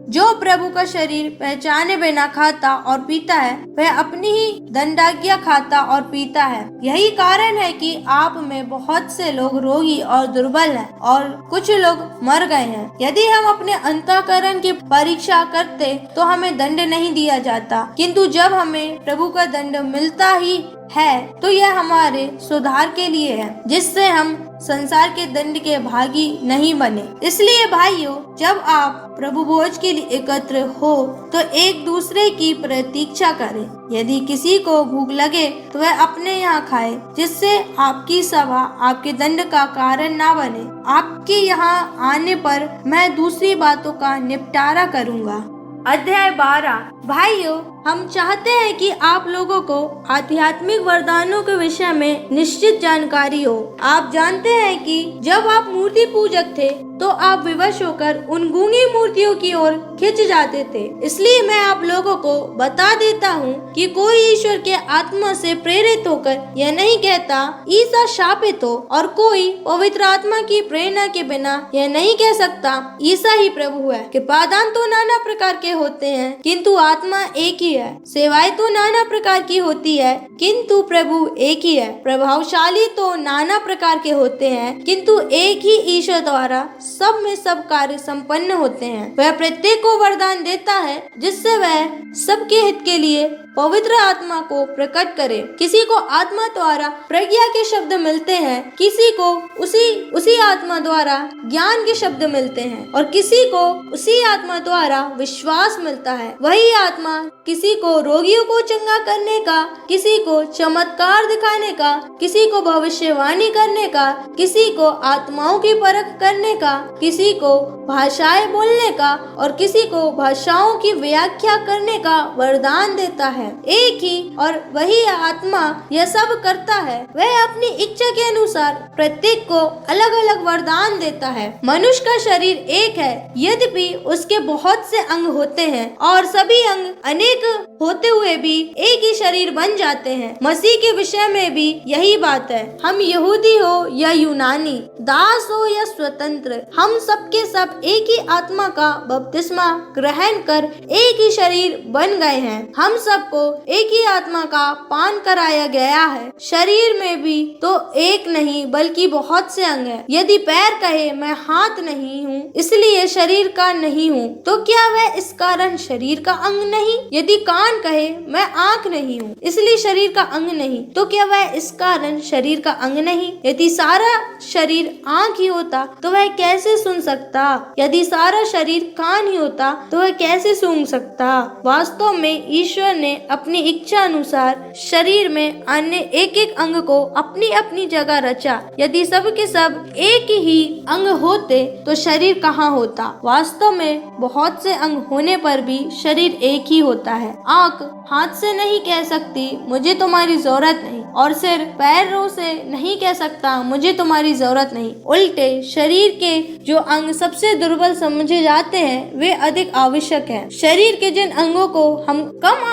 जो प्रभु का शरीर पहचाने बिना खाता और पीता है वह अपनी ही दंडाज्ञा खाता और पीता है। यही कारण है कि आप में बहुत से लोग रोगी और दुर्बल हैं और कुछ लोग मर गए हैं। यदि हम अपने अंतःकरण की परीक्षा करते तो हमें दंड नहीं दिया जाता, किंतु जब हमें प्रभु का दंड मिलता ही है तो यह हमारे सुधार के लिए है, जिससे हम संसार के दंड के भागी नहीं बने। इसलिए भाइयों, जब आप प्रभु भोज के लिए एकत्र हो तो एक दूसरे की प्रतीक्षा करें। यदि किसी को भूख लगे तो वह अपने यहाँ खाए, जिससे आपकी सभा आपके दंड का कारण ना बने। आपके यहाँ आने पर मैं दूसरी बातों का निपटारा करूँगा। अध्याय 12। भाइयों, हम चाहते हैं कि आप लोगों को आध्यात्मिक वरदानों के विषय में निश्चित जानकारी हो। आप जानते हैं कि जब आप मूर्ति पूजक थे तो आप विवश होकर उन गूंगी मूर्तियों की ओर खिंच जाते थे। इसलिए मैं आप लोगों को बता देता हूँ कि कोई ईश्वर के आत्मा से प्रेरित होकर यह नहीं कहता ईसा शापित हो, और कोई पवित्र आत्मा की प्रेरणा के बिना यह नहीं कह सकता ईसा ही प्रभु है। कृपादान तो नाना प्रकार के होते हैं, किंतु आत्मा एक ही है। सेवाएं तो नाना प्रकार की होती है, किंतु प्रभु एक ही है। प्रभावशाली तो नाना प्रकार के होते हैं, किंतु एक ही ईश्वर द्वारा सब में सब कार्य संपन्न होते हैं। वह प्रत्येक को वरदान देता है जिससे वह सबके हित के लिए पवित्र आत्मा को प्रकट करे। किसी को आत्मा द्वारा प्रज्ञा के शब्द मिलते हैं, किसी को उसी आत्मा द्वारा ज्ञान के शब्द मिलते हैं, और किसी को उसी आत्मा द्वारा विश्वास मिलता है। वही आत्मा किसी को रोगियों को चंगा करने का, किसी को चमत्कार दिखाने का, किसी को भविष्यवाणी करने का, किसी को आत्माओं की परख करने का, किसी को भाषाएं बोलने का और किसी को भाषाओं की व्याख्या करने का वरदान देता है। एक ही और वही आत्मा यह सब करता है। वह अपनी इच्छा के अनुसार प्रत्येक को अलग अलग वरदान देता है। मनुष्य का शरीर एक है, यद्यपि उसके बहुत से अंग होते हैं और सभी अंग अनेक होते हुए भी एक ही शरीर बन जाते हैं। मसीह के विषय में भी यही बात है। हम यहूदी हो या यूनानी, दास हो या स्वतंत्र, हम सबके सब एक ही आत्मा का बपतिस्मा ग्रहण कर एक ही शरीर बन गए हैं। हम सबको एक ही आत्मा का पान कराया गया है। शरीर में भी तो एक नहीं बल्कि बहुत से अंग हैं। यदि पैर कहे मैं हाथ नहीं हूँ इसलिए शरीर का नहीं हूँ, तो क्या वह इस कारण शरीर का अंग नहीं? यदि कान कहे मैं आँख नहीं हूँ इसलिए शरीर का अंग नहीं, तो क्या वह इस कारण शरीर का अंग नहीं? यदि सारा शरीर आँख ही होता तो वह कैसे सुन सकता? यदि सारा शरीर कान ही होता तो वह कैसे सूंघ सकता? वास्तव में ईश्वर ने अपनी इच्छा अनुसार शरीर में अन्य एक एक अंग को अपनी अपनी जगह रचा। यदि सब के सब एक ही अंग होते तो शरीर कहाँ होता? वास्तव में बहुत से अंग होने पर भी शरीर एक ही होता है। आँख हाथ से नहीं कह सकती मुझे तुम्हारी जरूरत नहीं, और सिर पैरों से नहीं कह सकता मुझे तुम्हारी जरूरत नहीं। उल्टे शरीर के जो अंग सबसे दुर्बल समझे जाते हैं वे अधिक आवश्यक हैं। शरीर के जिन अंगों को हम कम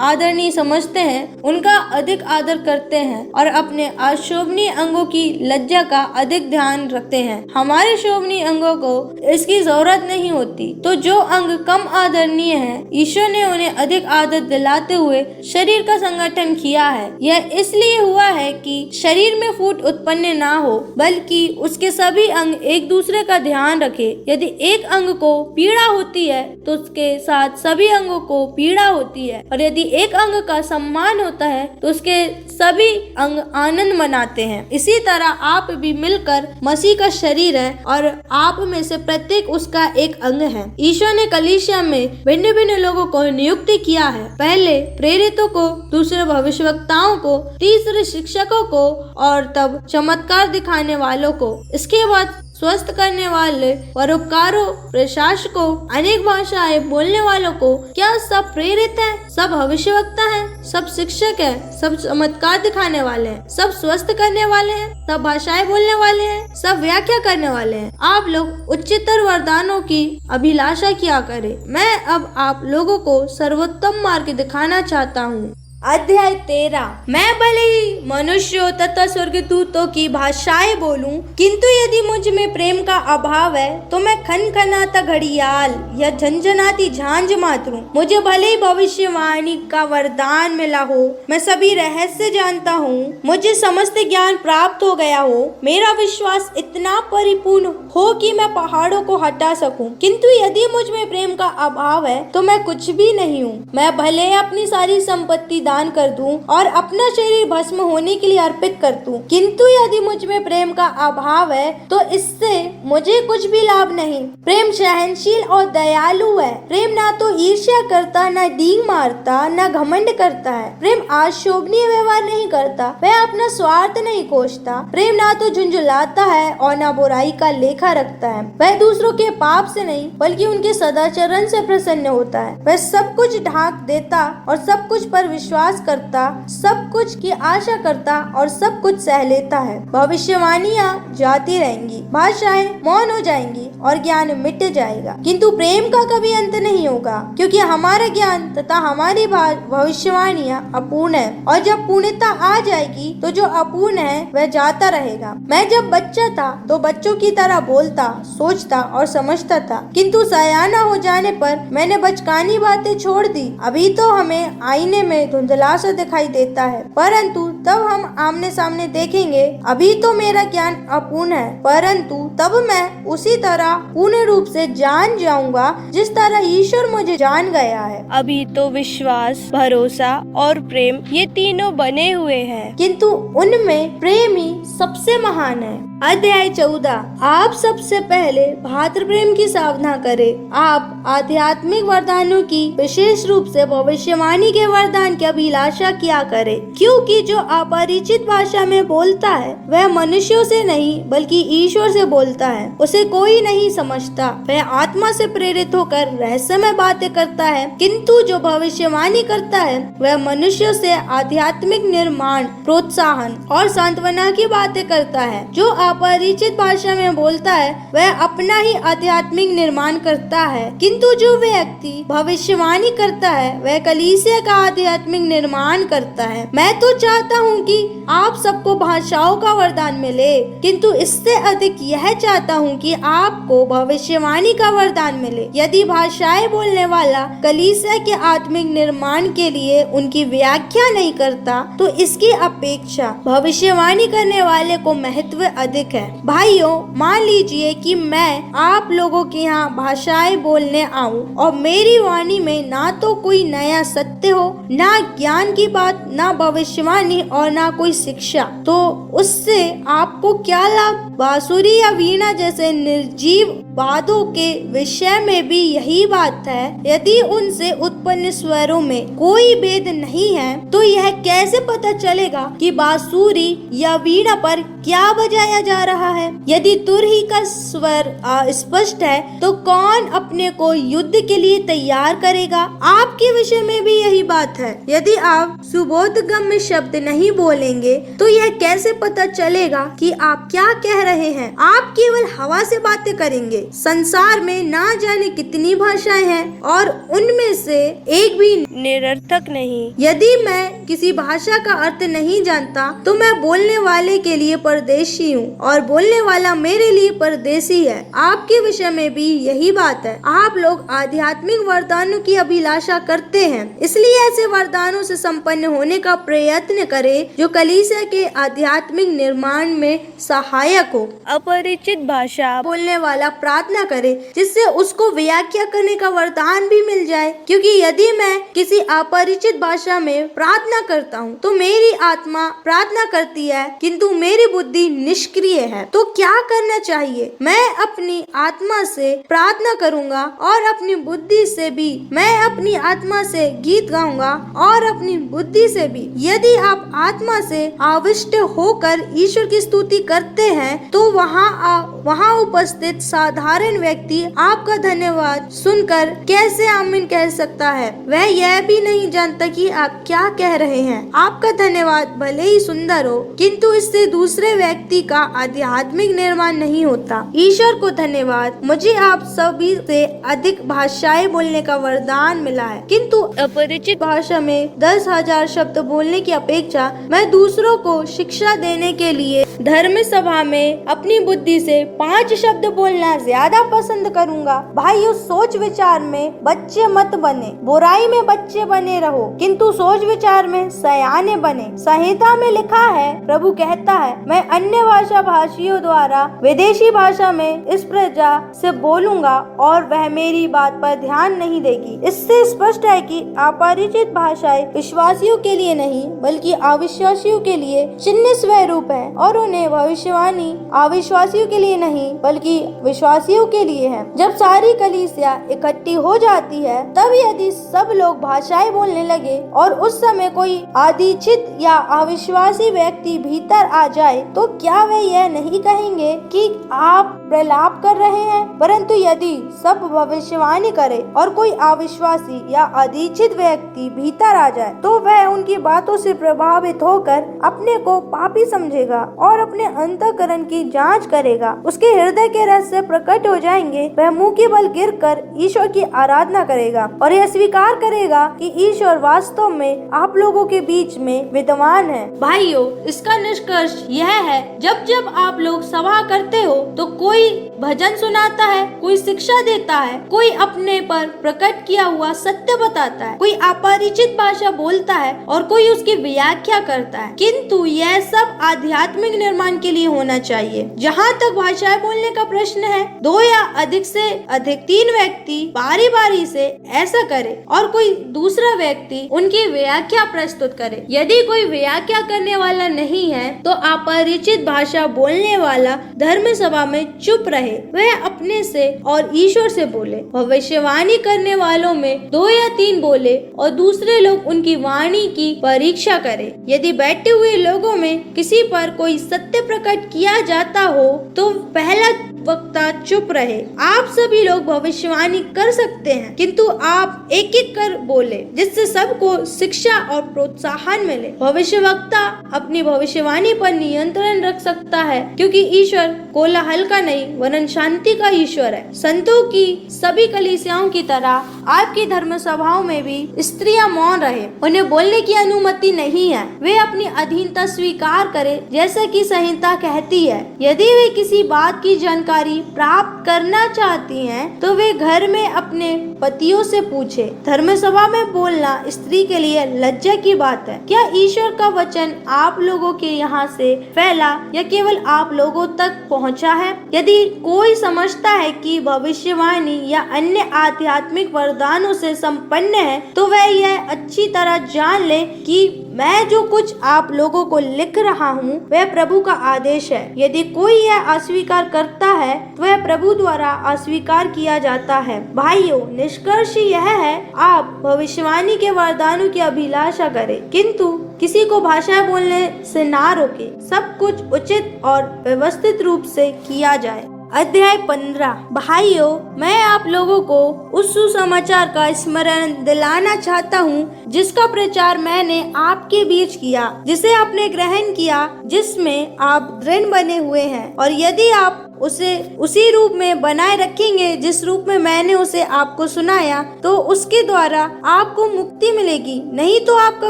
आदरणीय समझते हैं उनका अधिक आदर करते हैं और अपने अशोभनीय अंगों की लज्जा का अधिक ध्यान रखते हैं। हमारे शोभनीय अंगों को इसकी जरूरत नहीं होती। तो जो अंग कम आदरणीय है, ईश्वर ने उन्हें अधिक आदर दिलाते हुए शरीर का संगठन किया है। यह इसलिए हुआ है कि शरीर में फूट उत्पन्न ना हो, बल्कि उसके सभी अंग एक दूसरे का ध्यान रखे। यदि एक अंग को पीड़ा होती है तो उसके साथ सभी अंगों को पीड़ा होती है, और यदि एक अंग का सम्मान होता है तो उसके सभी अंग आनंद मनाते हैं। इसी तरह आप भी मिलकर मसीह का शरीर है और आप में से प्रत्येक उसका एक अंग है। ईश्वर ने कलीसिया में भिन्न भिन्न लोगों को नियुक्त किया है। पहले प्रेरितों को, दूसरे भविष्यवक्ताओं को, तीसरे शिक्षकों को और तब चमत्कार दिखाने वालों को, इसके बाद स्वस्थ करने वाले, परोपकारों, प्रशासकों, अनेक भाषाएं बोलने वालों को। क्या सब प्रेरित हैं? सब भविष्यवक्ता हैं? सब शिक्षक हैं? सब चमत्कार दिखाने वाले हैं? सब स्वस्थ करने वाले हैं? सब भाषाएं बोलने वाले हैं? सब व्याख्या करने वाले हैं? आप लोग उच्चतर वरदानों की अभिलाषा किया करें। मैं अब आप लोगों को सर्वोत्तम मार्ग दिखाना चाहता हूँ। अध्याय 13। मैं भले ही मनुष्यों तथा स्वर्गदूतों की भाषाएं बोलूं, किंतु यदि मुझ में प्रेम का अभाव है तो मैं खनखनाता घड़ियाल या झंझनाती झांझ मात्र हूं। मुझे भले ही भविष्यवाणी का वरदान मिला हो, मैं सभी रहस्य जानता हूँ, मुझे समस्त ज्ञान प्राप्त हो गया हो, मेरा विश्वास इतना परिपूर्ण हो कि मैं पहाड़ों को हटा सकूं, किंतु यदि मुझ में प्रेम का अभाव है तो मैं कुछ भी नहीं हूँ। मैं भले अपनी सारी संपत्ति दान कर दूं और अपना शरीर भस्म होने के लिए अर्पित कर दूं, किंतु यदि मुझ में प्रेम का अभाव है तो इससे मुझे कुछ भी लाभ नहीं। प्रेम सहनशील और दयालु है। प्रेम ना तो ईर्ष्या करता, न डींग मारता, न घमंड करता है। प्रेम अशोभनीय व्यवहार नहीं करता, वह अपना स्वार्थ नहीं खोजता। प्रेम ना तो झुंझुलाता है और न बुराई का लेखा रखता है। वह दूसरों के पाप से नहीं बल्कि उनके सदाचरण से प्रसन्न होता है। वह सब कुछ ढांक देता और सब कुछ पर विश्वास विश्वास करता, सब कुछ की आशा करता और सब कुछ सह लेता है। भविष्यवाणियां जाती रहेंगी, भाषाएं मौन हो जाएंगी और ज्ञान मिट जाएगा, किंतु प्रेम का कभी अंत नहीं होगा, क्योंकि हमारा ज्ञान तथा हमारी भविष्यवाणियां अपूर्ण है, और जब पूर्णता आ जाएगी तो जो अपूर्ण है वह जाता रहेगा। मैं जब बच्चा था तो बच्चों की तरह बोलता, सोचता और समझता था, किंतु सयाना हो जाने पर मैंने बचकानी बातें छोड़ दी। अभी तो हमें आईने में धुंधला सा दिखाई देता है, परंतु तब हम आमने सामने देखेंगे। अभी तो मेरा ज्ञान अपूर्ण है, परंतु तब मैं उसी तरह पूर्ण रूप से जान जाऊंगा जिस तरह ईश्वर मुझे जान गया है। अभी तो विश्वास, भरोसा और प्रेम ये तीनों बने हुए हैं, किंतु उनमें प्रेम ही सबसे महान है। अध्याय 14। आप सबसे पहले भातृ प्रेम की साधना करें। आप आध्यात्मिक वरदानों की, विशेष रूप से भविष्यवाणी के वरदान की अभिलाषा किया करें, क्योंकि जो अपरिचित भाषा में बोलता है वह मनुष्यों से नहीं बल्कि ईश्वर से बोलता है। उसे कोई नहीं समझता, वह आत्मा से प्रेरित होकर रहस्यमय बातें करता है, किंतु जो भविष्यवाणी करता है वह मनुष्यों से आध्यात्मिक निर्माण, प्रोत्साहन और सांत्वना की बातें करता है। जो अपरिचित भाषा में बोलता है वह अपना ही आध्यात्मिक निर्माण करता है, किंतु जो व्यक्ति भविष्यवाणी करता है वह कलीसिया का आध्यात्मिक निर्माण करता है। मैं तो चाहता हूँ कि आप सबको भाषाओं का वरदान मिले, किंतु इससे अधिक यह चाहता हूँ कि आपको भविष्यवाणी का वरदान मिले। यदि भाषाएं बोलने वाला कलीसिया के आत्मिक निर्माण के लिए उनकी व्याख्या नहीं करता तो इसकी अपेक्षा भविष्यवाणी करने वाले को महत्व अधिक है। भाइयों, मान लीजिए कि मैं आप लोगों के यहाँ भाषाएं बोलने आऊं और मेरी वाणी में ना तो कोई नया सत्य हो, ना ज्ञान की बात, ना भविष्यवाणी और ना कोई शिक्षा, तो उससे आपको क्या लाभ? बांसुरी या वीणा जैसे निर्जीव वाद्यों के विषय में भी यही बात है। यदि उनसे उत्पन्न स्वरों में कोई भेद नहीं है तो यह कैसे पता चलेगा कि बांसुरी या वीणा पर क्या बजाया जा रहा है? यदि तुरही का स्वर स्पष्ट है तो कौन अपने को युद्ध के लिए तैयार करेगा? आपके विषय में भी यही बात है। यदि आप सुबोधगम्य शब्द नहीं बोलेंगे तो यह कैसे पता चलेगा कि आप क्या कह रहे हैं? आप केवल हवा से बातें करेंगे। संसार में ना जाने कितनी भाषाएं हैं और उनमें से एक भी निरर्थक नहीं। यदि मैं किसी भाषा का अर्थ नहीं जानता तो मैं बोलने वाले के लिए परदेशी हूँ और बोलने वाला मेरे लिए परदेसी है। आपके विषय में भी यही बात है। आप लोग आध्यात्मिक वरदानों की अभिलाषा करते हैं, इसलिए ऐसे वरदानों से संपन्न होने का प्रयत्न करें जो कलीसिया के आध्यात्मिक निर्माण में सहायक हो। अपरिचित भाषा बोलने वाला प्रार्थना करे जिससे उसको व्याख्या करने का वरदान भी मिल जाए, क्योंकि यदि मैं किसी अपरिचित भाषा में प्रार्थना करता हूँ तो मेरी आत्मा प्रार्थना करती है किंतु मेरी बुद्धि निष्क्रिय है। तो क्या करना चाहिए? मैं अपनी आत्मा से प्रार्थना करूंगा और अपनी बुद्धि से भी। मैं अपनी आत्मा से गीत गाऊंगा और अपनी बुद्धि से भी। यदि आप आत्मा से आविष्ट होकर ईश्वर की स्तुति करते हैं तो वहाँ उपस्थित साधारण व्यक्ति आपका धन्यवाद सुनकर कैसे आमीन कह सकता है? वह यह भी नहीं जानता कि आप क्या कह रहे हैं। आपका धन्यवाद भले ही सुंदर हो किंतु इससे दूसरे व्यक्ति का आध्यात्मिक निर्माण नहीं होता। ईश्वर को धन्यवाद, मुझे आप सभी से अधिक भाषाएं बोलने का वरदान मिला है, किंतु अपरिचित भाषा में 10,000 शब्द बोलने की अपेक्षा मैं दूसरों को शिक्षा देने के लिए धर्म सभा में अपनी बुद्धि से 5 शब्द बोलना ज्यादा पसंद करूंगा। भाइयों, सोच विचार में बच्चे मत बने, बुराई में बच्चे बने रहो, किंतु सोच विचार में सयाने बने। संहिता में लिखा है, प्रभु कहता है, मैं अन्य भाषा भाषियों द्वारा विदेशी भाषा में इस प्रजा से बोलूंगा और वह मेरी बात पर ध्यान नहीं देगी। इससे स्पष्ट है कि अपरिचित भाषाएं विश्वासियों के लिए नहीं बल्कि अविश्वासियों के लिए चिन्ह स्वरूप है और ने भविष्यवाणी अविश्वासियों के लिए नहीं बल्कि विश्वासियों के लिए है। जब सारी कलीसिया इकट्ठी हो जाती है तब यदि सब लोग भाषाएं बोलने लगे और उस समय कोई अदीक्षित या अविश्वासी व्यक्ति भीतर आ जाए तो क्या वे यह नहीं कहेंगे कि आप प्रलाप कर रहे हैं? परंतु यदि सब भविष्यवाणी करे और कोई अविश्वासी या अदीक्षित व्यक्ति भीतर आ जाए तो वह उनकी बातों से प्रभावित होकर अपने को पापी समझेगा और अपने अंतःकरण की जांच करेगा। उसके हृदय के रहस्य प्रकट हो जाएंगे। वह मुंह के बल गिरकर ईश्वर की आराधना करेगा और यह स्वीकार करेगा कि ईश्वर वास्तव में आप लोगों के बीच में विद्यमान है। भाइयों, इसका निष्कर्ष यह है, जब जब आप लोग सभा करते हो तो कोई भजन सुनाता है, कोई शिक्षा देता है, कोई अपने पर प्रकट किया हुआ सत्य बताता है, कोई अपरिचित भाषा बोलता है और कोई उसकी व्याख्या करता है। किंतु यह सब आध्यात्मिक निर्माण के लिए होना चाहिए। जहाँ तक भाषाएं बोलने का प्रश्न है, 2 या अधिक से अधिक 3 व्यक्ति बारी बारी से ऐसा करे और कोई दूसरा व्यक्ति उनकी व्याख्या प्रस्तुत करे। यदि कोई व्याख्या करने वाला नहीं है तो अपरिचित भाषा बोलने वाला धर्म सभा में चुप रहे, वह अपने से और ईश्वर से बोले। भविष्यवाणी करने वालों में 2 या 3 बोले और दूसरे लोग उनकी वाणी की परीक्षा करें। यदि बैठे हुए लोगों में किसी पर कोई सत्य प्रकट किया जाता हो तो पहला वक्ता चुप रहे। आप सभी लोग भविष्यवाणी कर सकते हैं, किंतु आप एक एक कर बोले जिससे सबको शिक्षा और प्रोत्साहन मिले। भविष्यवक्ता अपनी भविष्यवाणी पर नियंत्रण रख सकता है, क्योंकि ईश्वर कोलाहल का नहीं वरन शांति का ईश्वर है। संतों की सभी कलीसियाओं की तरह आपकी धर्म सभाओं में भी स्त्रियां मौन रहे, उन्हें बोलने की अनुमति नहीं है। वे अपनी अधीनता स्वीकार करें, जैसा कि संहिता कहती है। यदि वे किसी बात की जानकारी प्राप्त करना चाहती हैं, तो वे घर में अपने पतियों से पूछे। धर्म सभा में बोलना स्त्री के लिए लज्जा की बात है। क्या ईश्वर का वचन आप लोगों के यहाँ से फैला या केवल आप लोगों तक पहुँचा है? यदि कोई समझता है कि भविष्यवाणी या अन्य आध्यात्मिक वरदानों से संपन्न है, तो वह यह अच्छी तरह जान ले कि मैं जो कुछ आप लोगों को लिख रहा हूँ वह प्रभु का आदेश है। यदि कोई यह अस्वीकार करता है तो वह प्रभु द्वारा अस्वीकार किया जाता है। भाइयों, निष्कर्ष यह है, आप भविष्यवाणी के वरदानों की अभिलाषा करें, किंतु किसी को भाषा बोलने से ना रोके। सब कुछ उचित और व्यवस्थित रूप से किया जाए। अध्याय 15। भाइयों, मैं आप लोगों को उस सुसमाचार का स्मरण दिलाना चाहता हूँ जिसका प्रचार मैंने आपके बीच किया, जिसे आपने ग्रहण किया, जिसमें आप दृढ़ बने हुए हैं, और यदि आप उसे उसी रूप में बनाए रखेंगे जिस रूप में मैंने उसे आपको सुनाया, तो उसके द्वारा आपको मुक्ति मिलेगी, नहीं तो आपका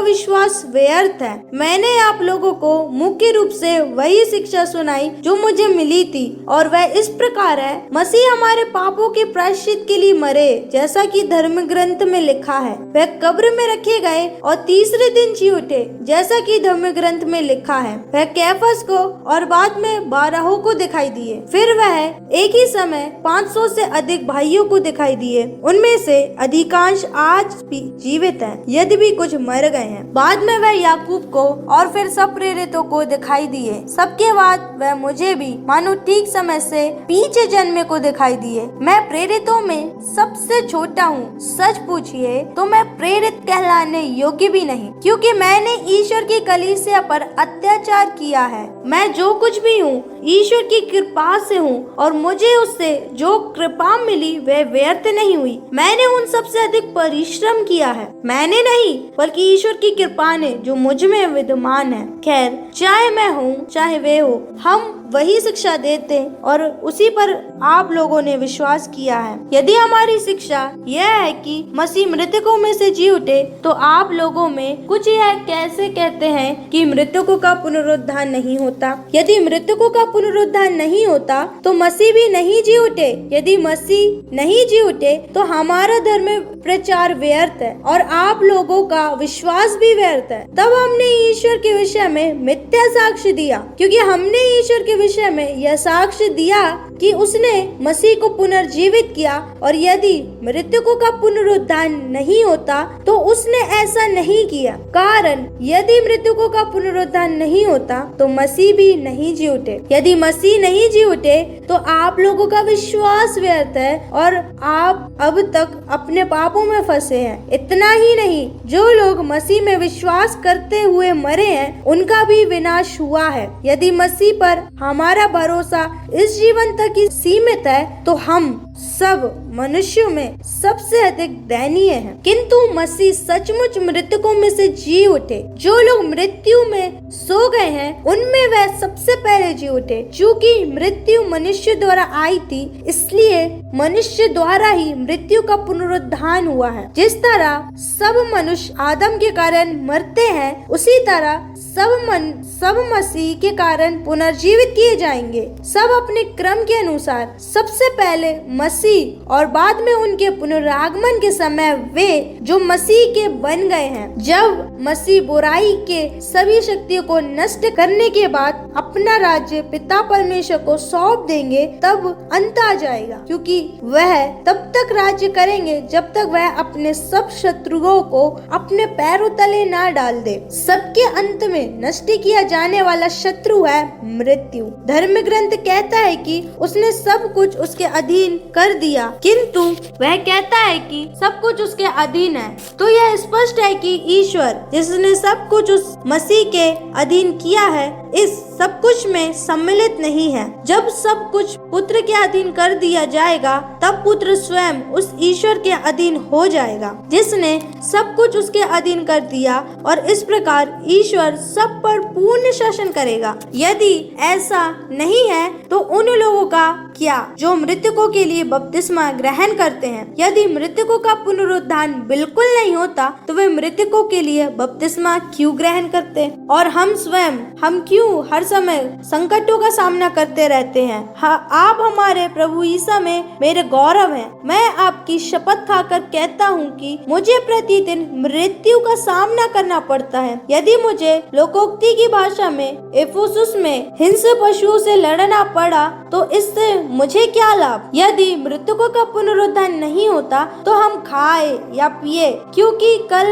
विश्वास व्यर्थ है। मैंने आप लोगों को मुख्य रूप से वही शिक्षा सुनाई जो मुझे मिली थी, और वह इस प्रकार है, मसीह हमारे पापों के प्रायश्चित के लिए मरे, जैसा कि धर्म ग्रंथ में लिखा है। वह कब्र में रखे गए और तीसरे दिन जी उठे, जैसा कि धर्म ग्रंथ में लिखा है। वह कैफस को और बाद में 12 को दिखाई दिए। फिर वह एक ही समय 500 से अधिक भाइयों को दिखाई दिए। उनमें से अधिकांश आज भी जीवित हैं, यदि भी कुछ मर गए हैं। बाद में वह याकूब को और फिर सब प्रेरितों को दिखाई दिए। सबके बाद वह मुझे भी मानो ठीक समय से पीछे जन्मे को दिखाई दिए। मैं प्रेरितों में सबसे छोटा हूँ। सच पूछिए तो मैं प्रेरित कहलाने योग्य भी नहीं, क्योंकि मैंने ईश्वर की कलीसिया पर अत्याचार किया है। मैं जो कुछ भी हूँ ईश्वर की कृपा से हूँ, और मुझे उससे जो कृपा मिली वह व्यर्थ नहीं हुई। मैंने उन सबसे अधिक परिश्रम किया है, मैंने नहीं बल्कि ईश्वर की कृपा ने जो मुझ में विद्यमान है। खैर, चाहे मैं हूँ चाहे वे हो, हम वही शिक्षा देते और उसी पर आप लोगों ने विश्वास किया है। यदि हमारी शिक्षा यह है कि मसीह मृतकों में से जी उठे, तो आप लोगों में कुछ यह कैसे कहते हैं कि मृतकों का पुनरुत्थान नहीं होता? यदि मृतकों का पुनरुत्थान नहीं होता तो मसीह भी नहीं जी उठे। यदि मसीह नहीं जी उठे तो हमारा धर्म प्रचार व्यर्थ है और आप लोगों का विश्वास भी व्यर्थ है। तब हमने ईश्वर के विषय में मिथ्या साक्ष्य दिया, क्योंकि हमने ईश्वर के विषय में यह साक्ष्य दिया कि उसने मसीह को पुनर्जीवित किया, और यदि मृतकों का पुनरुत्थान नहीं होता तो उसने ऐसा नहीं किया। कारण यदि मृतकों का पुनरुत्थान नहीं होता तो मसीह भी नहीं जी उठे। यदि मसीह नहीं जी उठे तो आप लोगों का विश्वास व्यर्थ है और आप अब तक अपने पापों में फंसे हैं। इतना ही नहीं, जो लोग मसीह में विश्वास करते हुए मरे हैं उनका भी विनाश हुआ है। यदि मसीह पर हमारा भरोसा इस जीवन तक ही सीमित है तो हम सब मनुष्यों में सबसे अधिक दयनीय हैं। किंतु मसीह सचमुच मृतकों में से जी उठे। जो लोग मृत्यु में सो गए हैं उनमें वह सबसे पहले जी उठे। चूंकि मृत्यु मनुष्य द्वारा आई थी, इसलिए मनुष्य द्वारा ही मृत्यु का पुनरुत्थान हुआ है। जिस तरह सब मनुष्य आदम के कारण मरते हैं, उसी तरह सब मसीह के कारण पुनर्जीवित किए जाएंगे। सब अपने क्रम के अनुसार, सबसे पहले मसीह और बाद में उनके पुनरागमन के समय वे जो मसीह के बन गए हैं। जब मसीह बुराई के सभी शक्तियों को नष्ट करने के बाद अपना राज्य पिता परमेश्वर को सौंप देंगे, तब अंत आ जाएगा, क्योंकि वह तब तक राज्य करेंगे जब तक वह अपने सब शत्रुओं को अपने पैरों तले ना डाल दे। सबके अंत में नष्ट किया जाने वाला शत्रु है मृत्यु। धर्म ग्रंथ कहता है कि उसने सब कुछ उसके अधीन कर दिया, किंतु वह कहता है कि सब कुछ उसके अधीन है। तो यह स्पष्ट है कि ईश्वर जिसने सब कुछ उस मसीह के अधीन किया है, इस सब कुछ में सम्मिलित नहीं है। जब सब कुछ पुत्र के अधीन कर दिया जाएगा, तब पुत्र स्वयं उस ईश्वर के अधीन हो जाएगा जिसने सब कुछ उसके अधीन कर दिया, और इस प्रकार ईश्वर सब पर पूर्ण शासन करेगा। यदि ऐसा नहीं है तो उन लोगों का क्या जो मृतकों के लिए बपतिस्मा ग्रहण करते हैं? यदि मृतकों का पुनरुत्थान बिल्कुल नहीं होता तो वे मृतकों के लिए बपतिस्मा क्यों ग्रहण करते? और हम स्वयं क्यों हर समय संकटों का सामना करते रहते हैं? आप हमारे प्रभु ईसा में मेरे गौरव हैं। मैं आपकी शपथ खाकर कहता हूँ कि मुझे प्रतिदिन मृत्यु का सामना करना पड़ता है। यदि मुझे लोकोक्ति की भाषा में इफुसुस में हिंस्र पशुओं से लड़ना पड़ा तो इससे मुझे क्या लाभ? यदि मृतकों का पुनरुत्थान नहीं होता तो हम खाए या पिए क्योंकि कल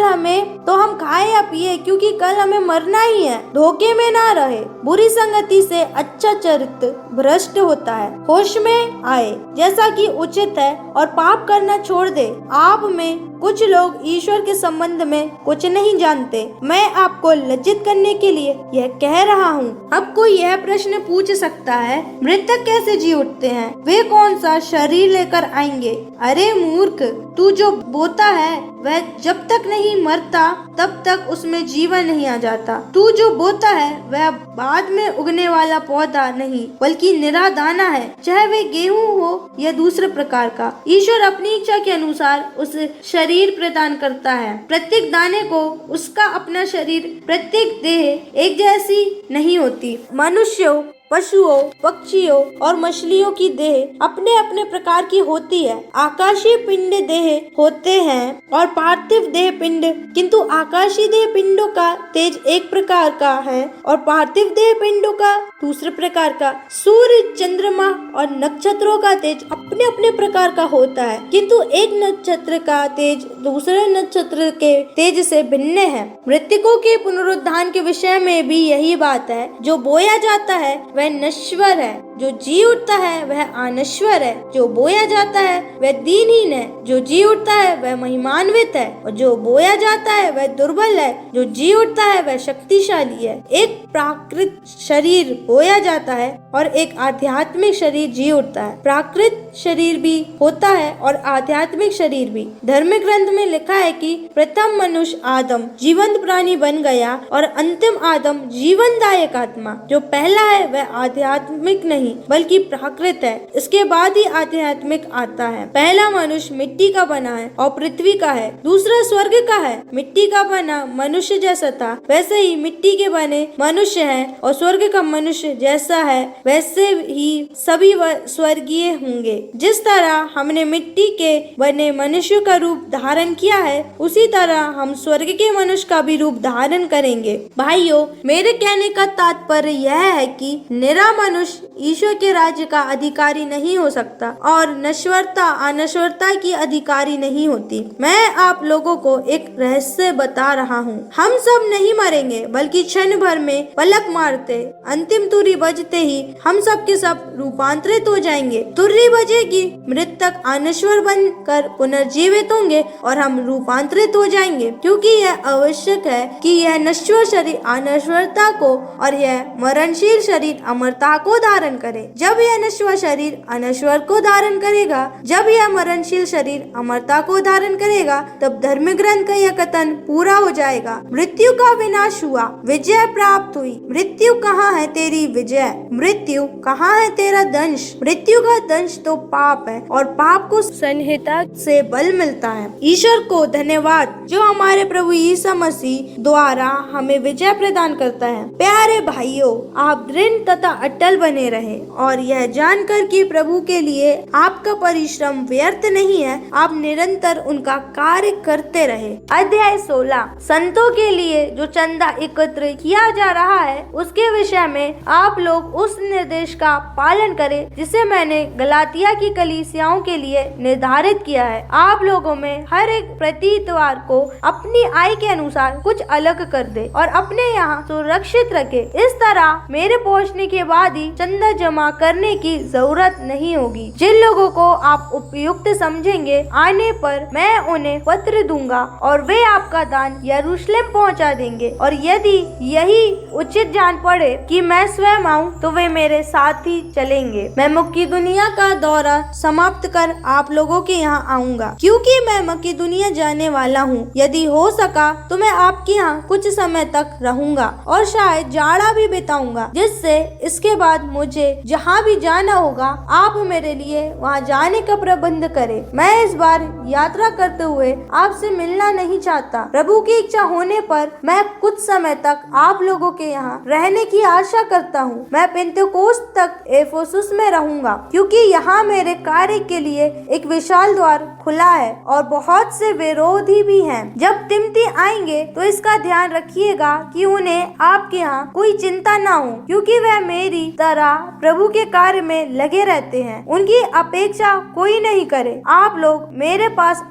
हमें मरना ही है। धोखे में ना रहे। बुरी संगति से अच्छा चरित्र भ्रष्ट होता है। होश में आए जैसा कि उचित है और पाप करना छोड़ दे। आप में कुछ लोग ईश्वर के संबंध में कुछ नहीं जानते। मैं आपको लज्जित करने के लिए यह कह रहा हूँ। अब कोई यह प्रश्न पूछ सकता है, मृतक कैसे जी उठते हैं? वे कौन सा शरीर लेकर आएंगे? अरे मूर्ख, तू जो बोता है वह जब तक नहीं मरता तब तक उसमें जीवन नहीं आ जाता। तू जो बोता है वह बाद में उगने वाला पौधा नहीं बल्कि निरा दाना है, चाहे वे गेहूं हो या दूसरे प्रकार का। ईश्वर अपनी इच्छा के अनुसार उस शरीर प्रदान करता है। प्रत्येक दाने को उसका अपना शरीर, प्रत्येक देह एक जैसी नहीं होती। मनुष्यों, पशुओं, पक्षियों और मछलियों की देह अपने अपने प्रकार की होती है। आकाशीय पिंड देह होते हैं और पार्थिव देह पिंड, किंतु आकाशीय देह पिंडों का तेज एक प्रकार का है और पार्थिव देह पिंडों का दूसरे प्रकार का। सूर्य, चंद्रमा और नक्षत्रों का तेज अपने अपने प्रकार का होता है, किंतु एक नक्षत्र का तेज दूसरे नक्षत्र के तेज से भिन्न है। मृतकों के पुनरुत्थान के विषय में भी यही बात है। जो बोया जाता है वह नश्वर है, जो जी उठता है वह अनश्वर है। जो बोया जाता है वह दीनहीन है, जो जी उठता है वह महिमान्वित है। और जो बोया जाता है वह दुर्बल है, जो जी उठता है वह शक्तिशाली है। एक प्राकृत शरीर बोया जाता है और एक आध्यात्मिक शरीर जी उठता है। प्राकृत शरीर भी होता है और आध्यात्मिक शरीर भी। धर्म ग्रंथ में लिखा है कि प्रथम मनुष्य आदम जीवंत प्राणी बन गया और अंतिम आदम जीवनदायक आत्मा। जो पहला है वह आध्यात्मिक नहीं बल्कि प्राकृत है, इसके बाद ही आध्यात्मिक आता है। पहला मनुष्य मिट्टी का बना है और पृथ्वी का है, दूसरा स्वर्ग का है। मिट्टी का बना मनुष्य जैसा था, वैसे ही मिट्टी के बने मनुष्य हैं, और स्वर्ग का मनुष्य जैसा है वैसे ही सभी स्वर्गीय होंगे। जिस तरह हमने मिट्टी के बने मनुष्य का रूप धारण किया है, उसी तरह हम स्वर्ग के मनुष्य का भी रूप धारण करेंगे। भाइयों, मेरे कहने का तात्पर्य यह है कि निरा मनुष्य ईश्वर के राज्य का अधिकारी नहीं हो सकता और नश्वरता अनश्वरता की अधिकारी नहीं होती। मैं आप लोगों को एक रहस्य बता रहा हूँ। हम सब नहीं मरेंगे, बल्कि क्षण भर में पलक मारते अंतिम तुरही बजते ही हम सब के सब रूपांतरित हो जाएंगे। तुरही बजेगी, मृतक अनश्वर बनकर पुनर्जीवित होंगे और हम रूपांतरित हो जाएंगे, क्योंकि यह आवश्यक है कि यह नश्वर शरीर अनश्वरता को और यह मरणशील शरीर अमरता को धारण करे। जब यह नश्वर शरीर अनश्वर को धारण करेगा, जब यह मरणशील शरीर अमरता को धारण करेगा, तब धर्म ग्रंथ का यह कथन पूरा हो जाएगा। मृत्यु का विनाश हुआ, विजय प्राप्त हुई। मृत्यु कहाँ है तेरी विजय? मृत्यु कहाँ है तेरा दंश? मृत्यु का दंश तो पाप है और पाप को संहिता से बल मिलता है। ईश्वर को धन्यवाद जो हमारे प्रभु यीशु मसीह द्वारा हमें विजय प्रदान करता है। प्यारे भाइयों, आप दृढ़ तथा अटल बने रहे और यह जानकर कि प्रभु के लिए आपका परिश्रम व्यर्थ नहीं है, आप निरंतर उनका कार्य करते रहे। अध्याय 16 संतों के लिए जो चंदा एकत्र किया जा रहा है उसके विषय में आप लोग उस निर्देश का पालन करें जिसे मैंने गलातिया की कलीसियाओं के लिए निर्धारित किया है। आप लोगों में हर एक प्रति इतवार को अपनी आय के अनुसार कुछ अलग कर दे और अपने यहाँ सुरक्षित रखे। इस तरह मेरे पहुँचने के बाद ही चंदा जमा करने की जरूरत नहीं होगी। जिन लोगों को आप उपयुक्त समझेंगे, आने पर मैं उन्हें पत्र दूंगा और वे आपका दान यरूशलेम पहुंचा देंगे। और यदि यही उचित जान पड़े कि मैं स्वयं आऊं, तो वे मेरे साथ ही चलेंगे। मैं मकिदुनिया का दौरा समाप्त कर आप लोगों के यहाँ आऊंगा, क्योंकि मैं मकिदुनिया जाने वाला हूँ। यदि हो सका तो मैं आपके यहाँ कुछ समय तक रहूंगा और शायद जाड़ा भी बिताऊंगा, जिससे इसके बाद मुझे जहाँ भी जाना होगा आप मेरे लिए वहाँ जाने का प्रबंध करें। मैं इस बार यात्रा करते हुए आपसे मिलना नहीं चाहता। प्रभु की इच्छा होने पर मैं कुछ समय तक आप लोगों के यहाँ रहने की आशा करता हूँ। मैं पेंतेकोस्त तक एफेसुस में रहूंगा, क्योंकि यहाँ मेरे कार्य के लिए एक विशाल द्वार खुला है और बहुत से विरोधी भी हैं। जब तिमोथी आएंगे तो इसका ध्यान रखिएगा कि उन्हें आपके यहाँ कोई चिंता ना हो, क्योंकि वह मेरी तरह प्रभु के कार्य में लगे रहते हैं। उनकी अपेक्षा कोई नहीं करे। आप लोग मेरे पास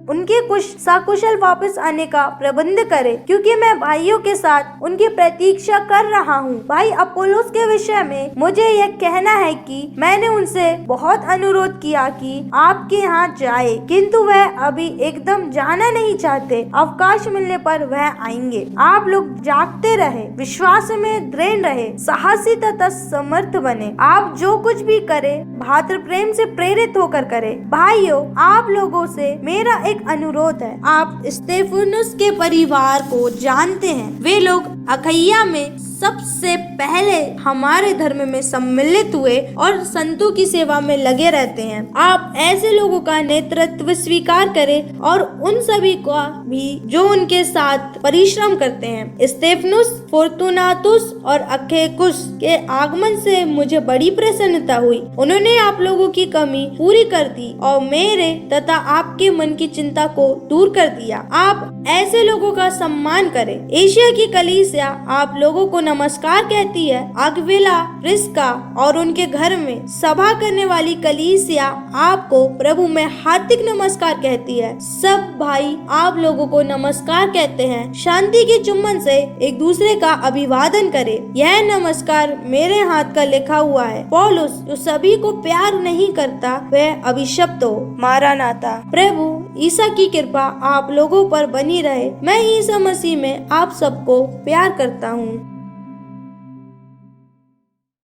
उनके कुछ सकुशल वापस आने का प्रबंध करें, क्योंकि मैं भाइयों के साथ उनकी प्रतीक्षा कर रहा हूँ। भाई अपोलोस के विषय में मुझे यह कहना है कि मैंने उनसे बहुत अनुरोध किया कि आपके यहाँ जाए, किंतु वह अभी एकदम जाना नहीं चाहते। अवकाश मिलने पर वह आएंगे। आप लोग जागते रहे, विश्वास में दृढ़ रहे, साहसी तथा समर्थ बने। आप जो कुछ भी करे भातृ प्रेम से प्रेरित होकर करे। भाइयों, आप लोगों से मेरा एक अनुरोध है। आप स्तेफनुस के परिवार को जानते हैं। वे लोग अखैया में सबसे पहले हमारे धर्म में सम्मिलित हुए और संतों की सेवा में लगे रहते हैं। आप ऐसे लोगों का नेतृत्व स्वीकार करें और उन सभी को भी जो उनके साथ परिश्रम करते हैं। स्तेफनुस, फोर्तुनातुस और अखेकुस के आगमन से मुझे बड़ी प्रसन्नता हुई। उन्होंने आप लोगों की कमी पूरी कर दी और मेरे तथा आपके मन की चिंता को दूर कर दिया। आप ऐसे लोगों का सम्मान करें। एशिया की कलीसिया आप लोगों को नमस्कार कहती है। अग्विला, प्रिस्का और उनके घर में सभा करने वाली कलीसिया आपको प्रभु में हार्दिक नमस्कार कहती है। सब भाई आप लोगों को नमस्कार कहते हैं। शांति के चुम्बन से एक दूसरे का अभिवादन करें। यह नमस्कार मेरे हाथ का लिखा हुआ है। पौलुस, जो सभी को प्यार नहीं करता वह अभिशप्त हो। मारानाथा। प्रभु ईसा की कृपा आप लोगों पर बनी रहे। मैं ईसा मसीह में आप सबको प्यार करता हूँ।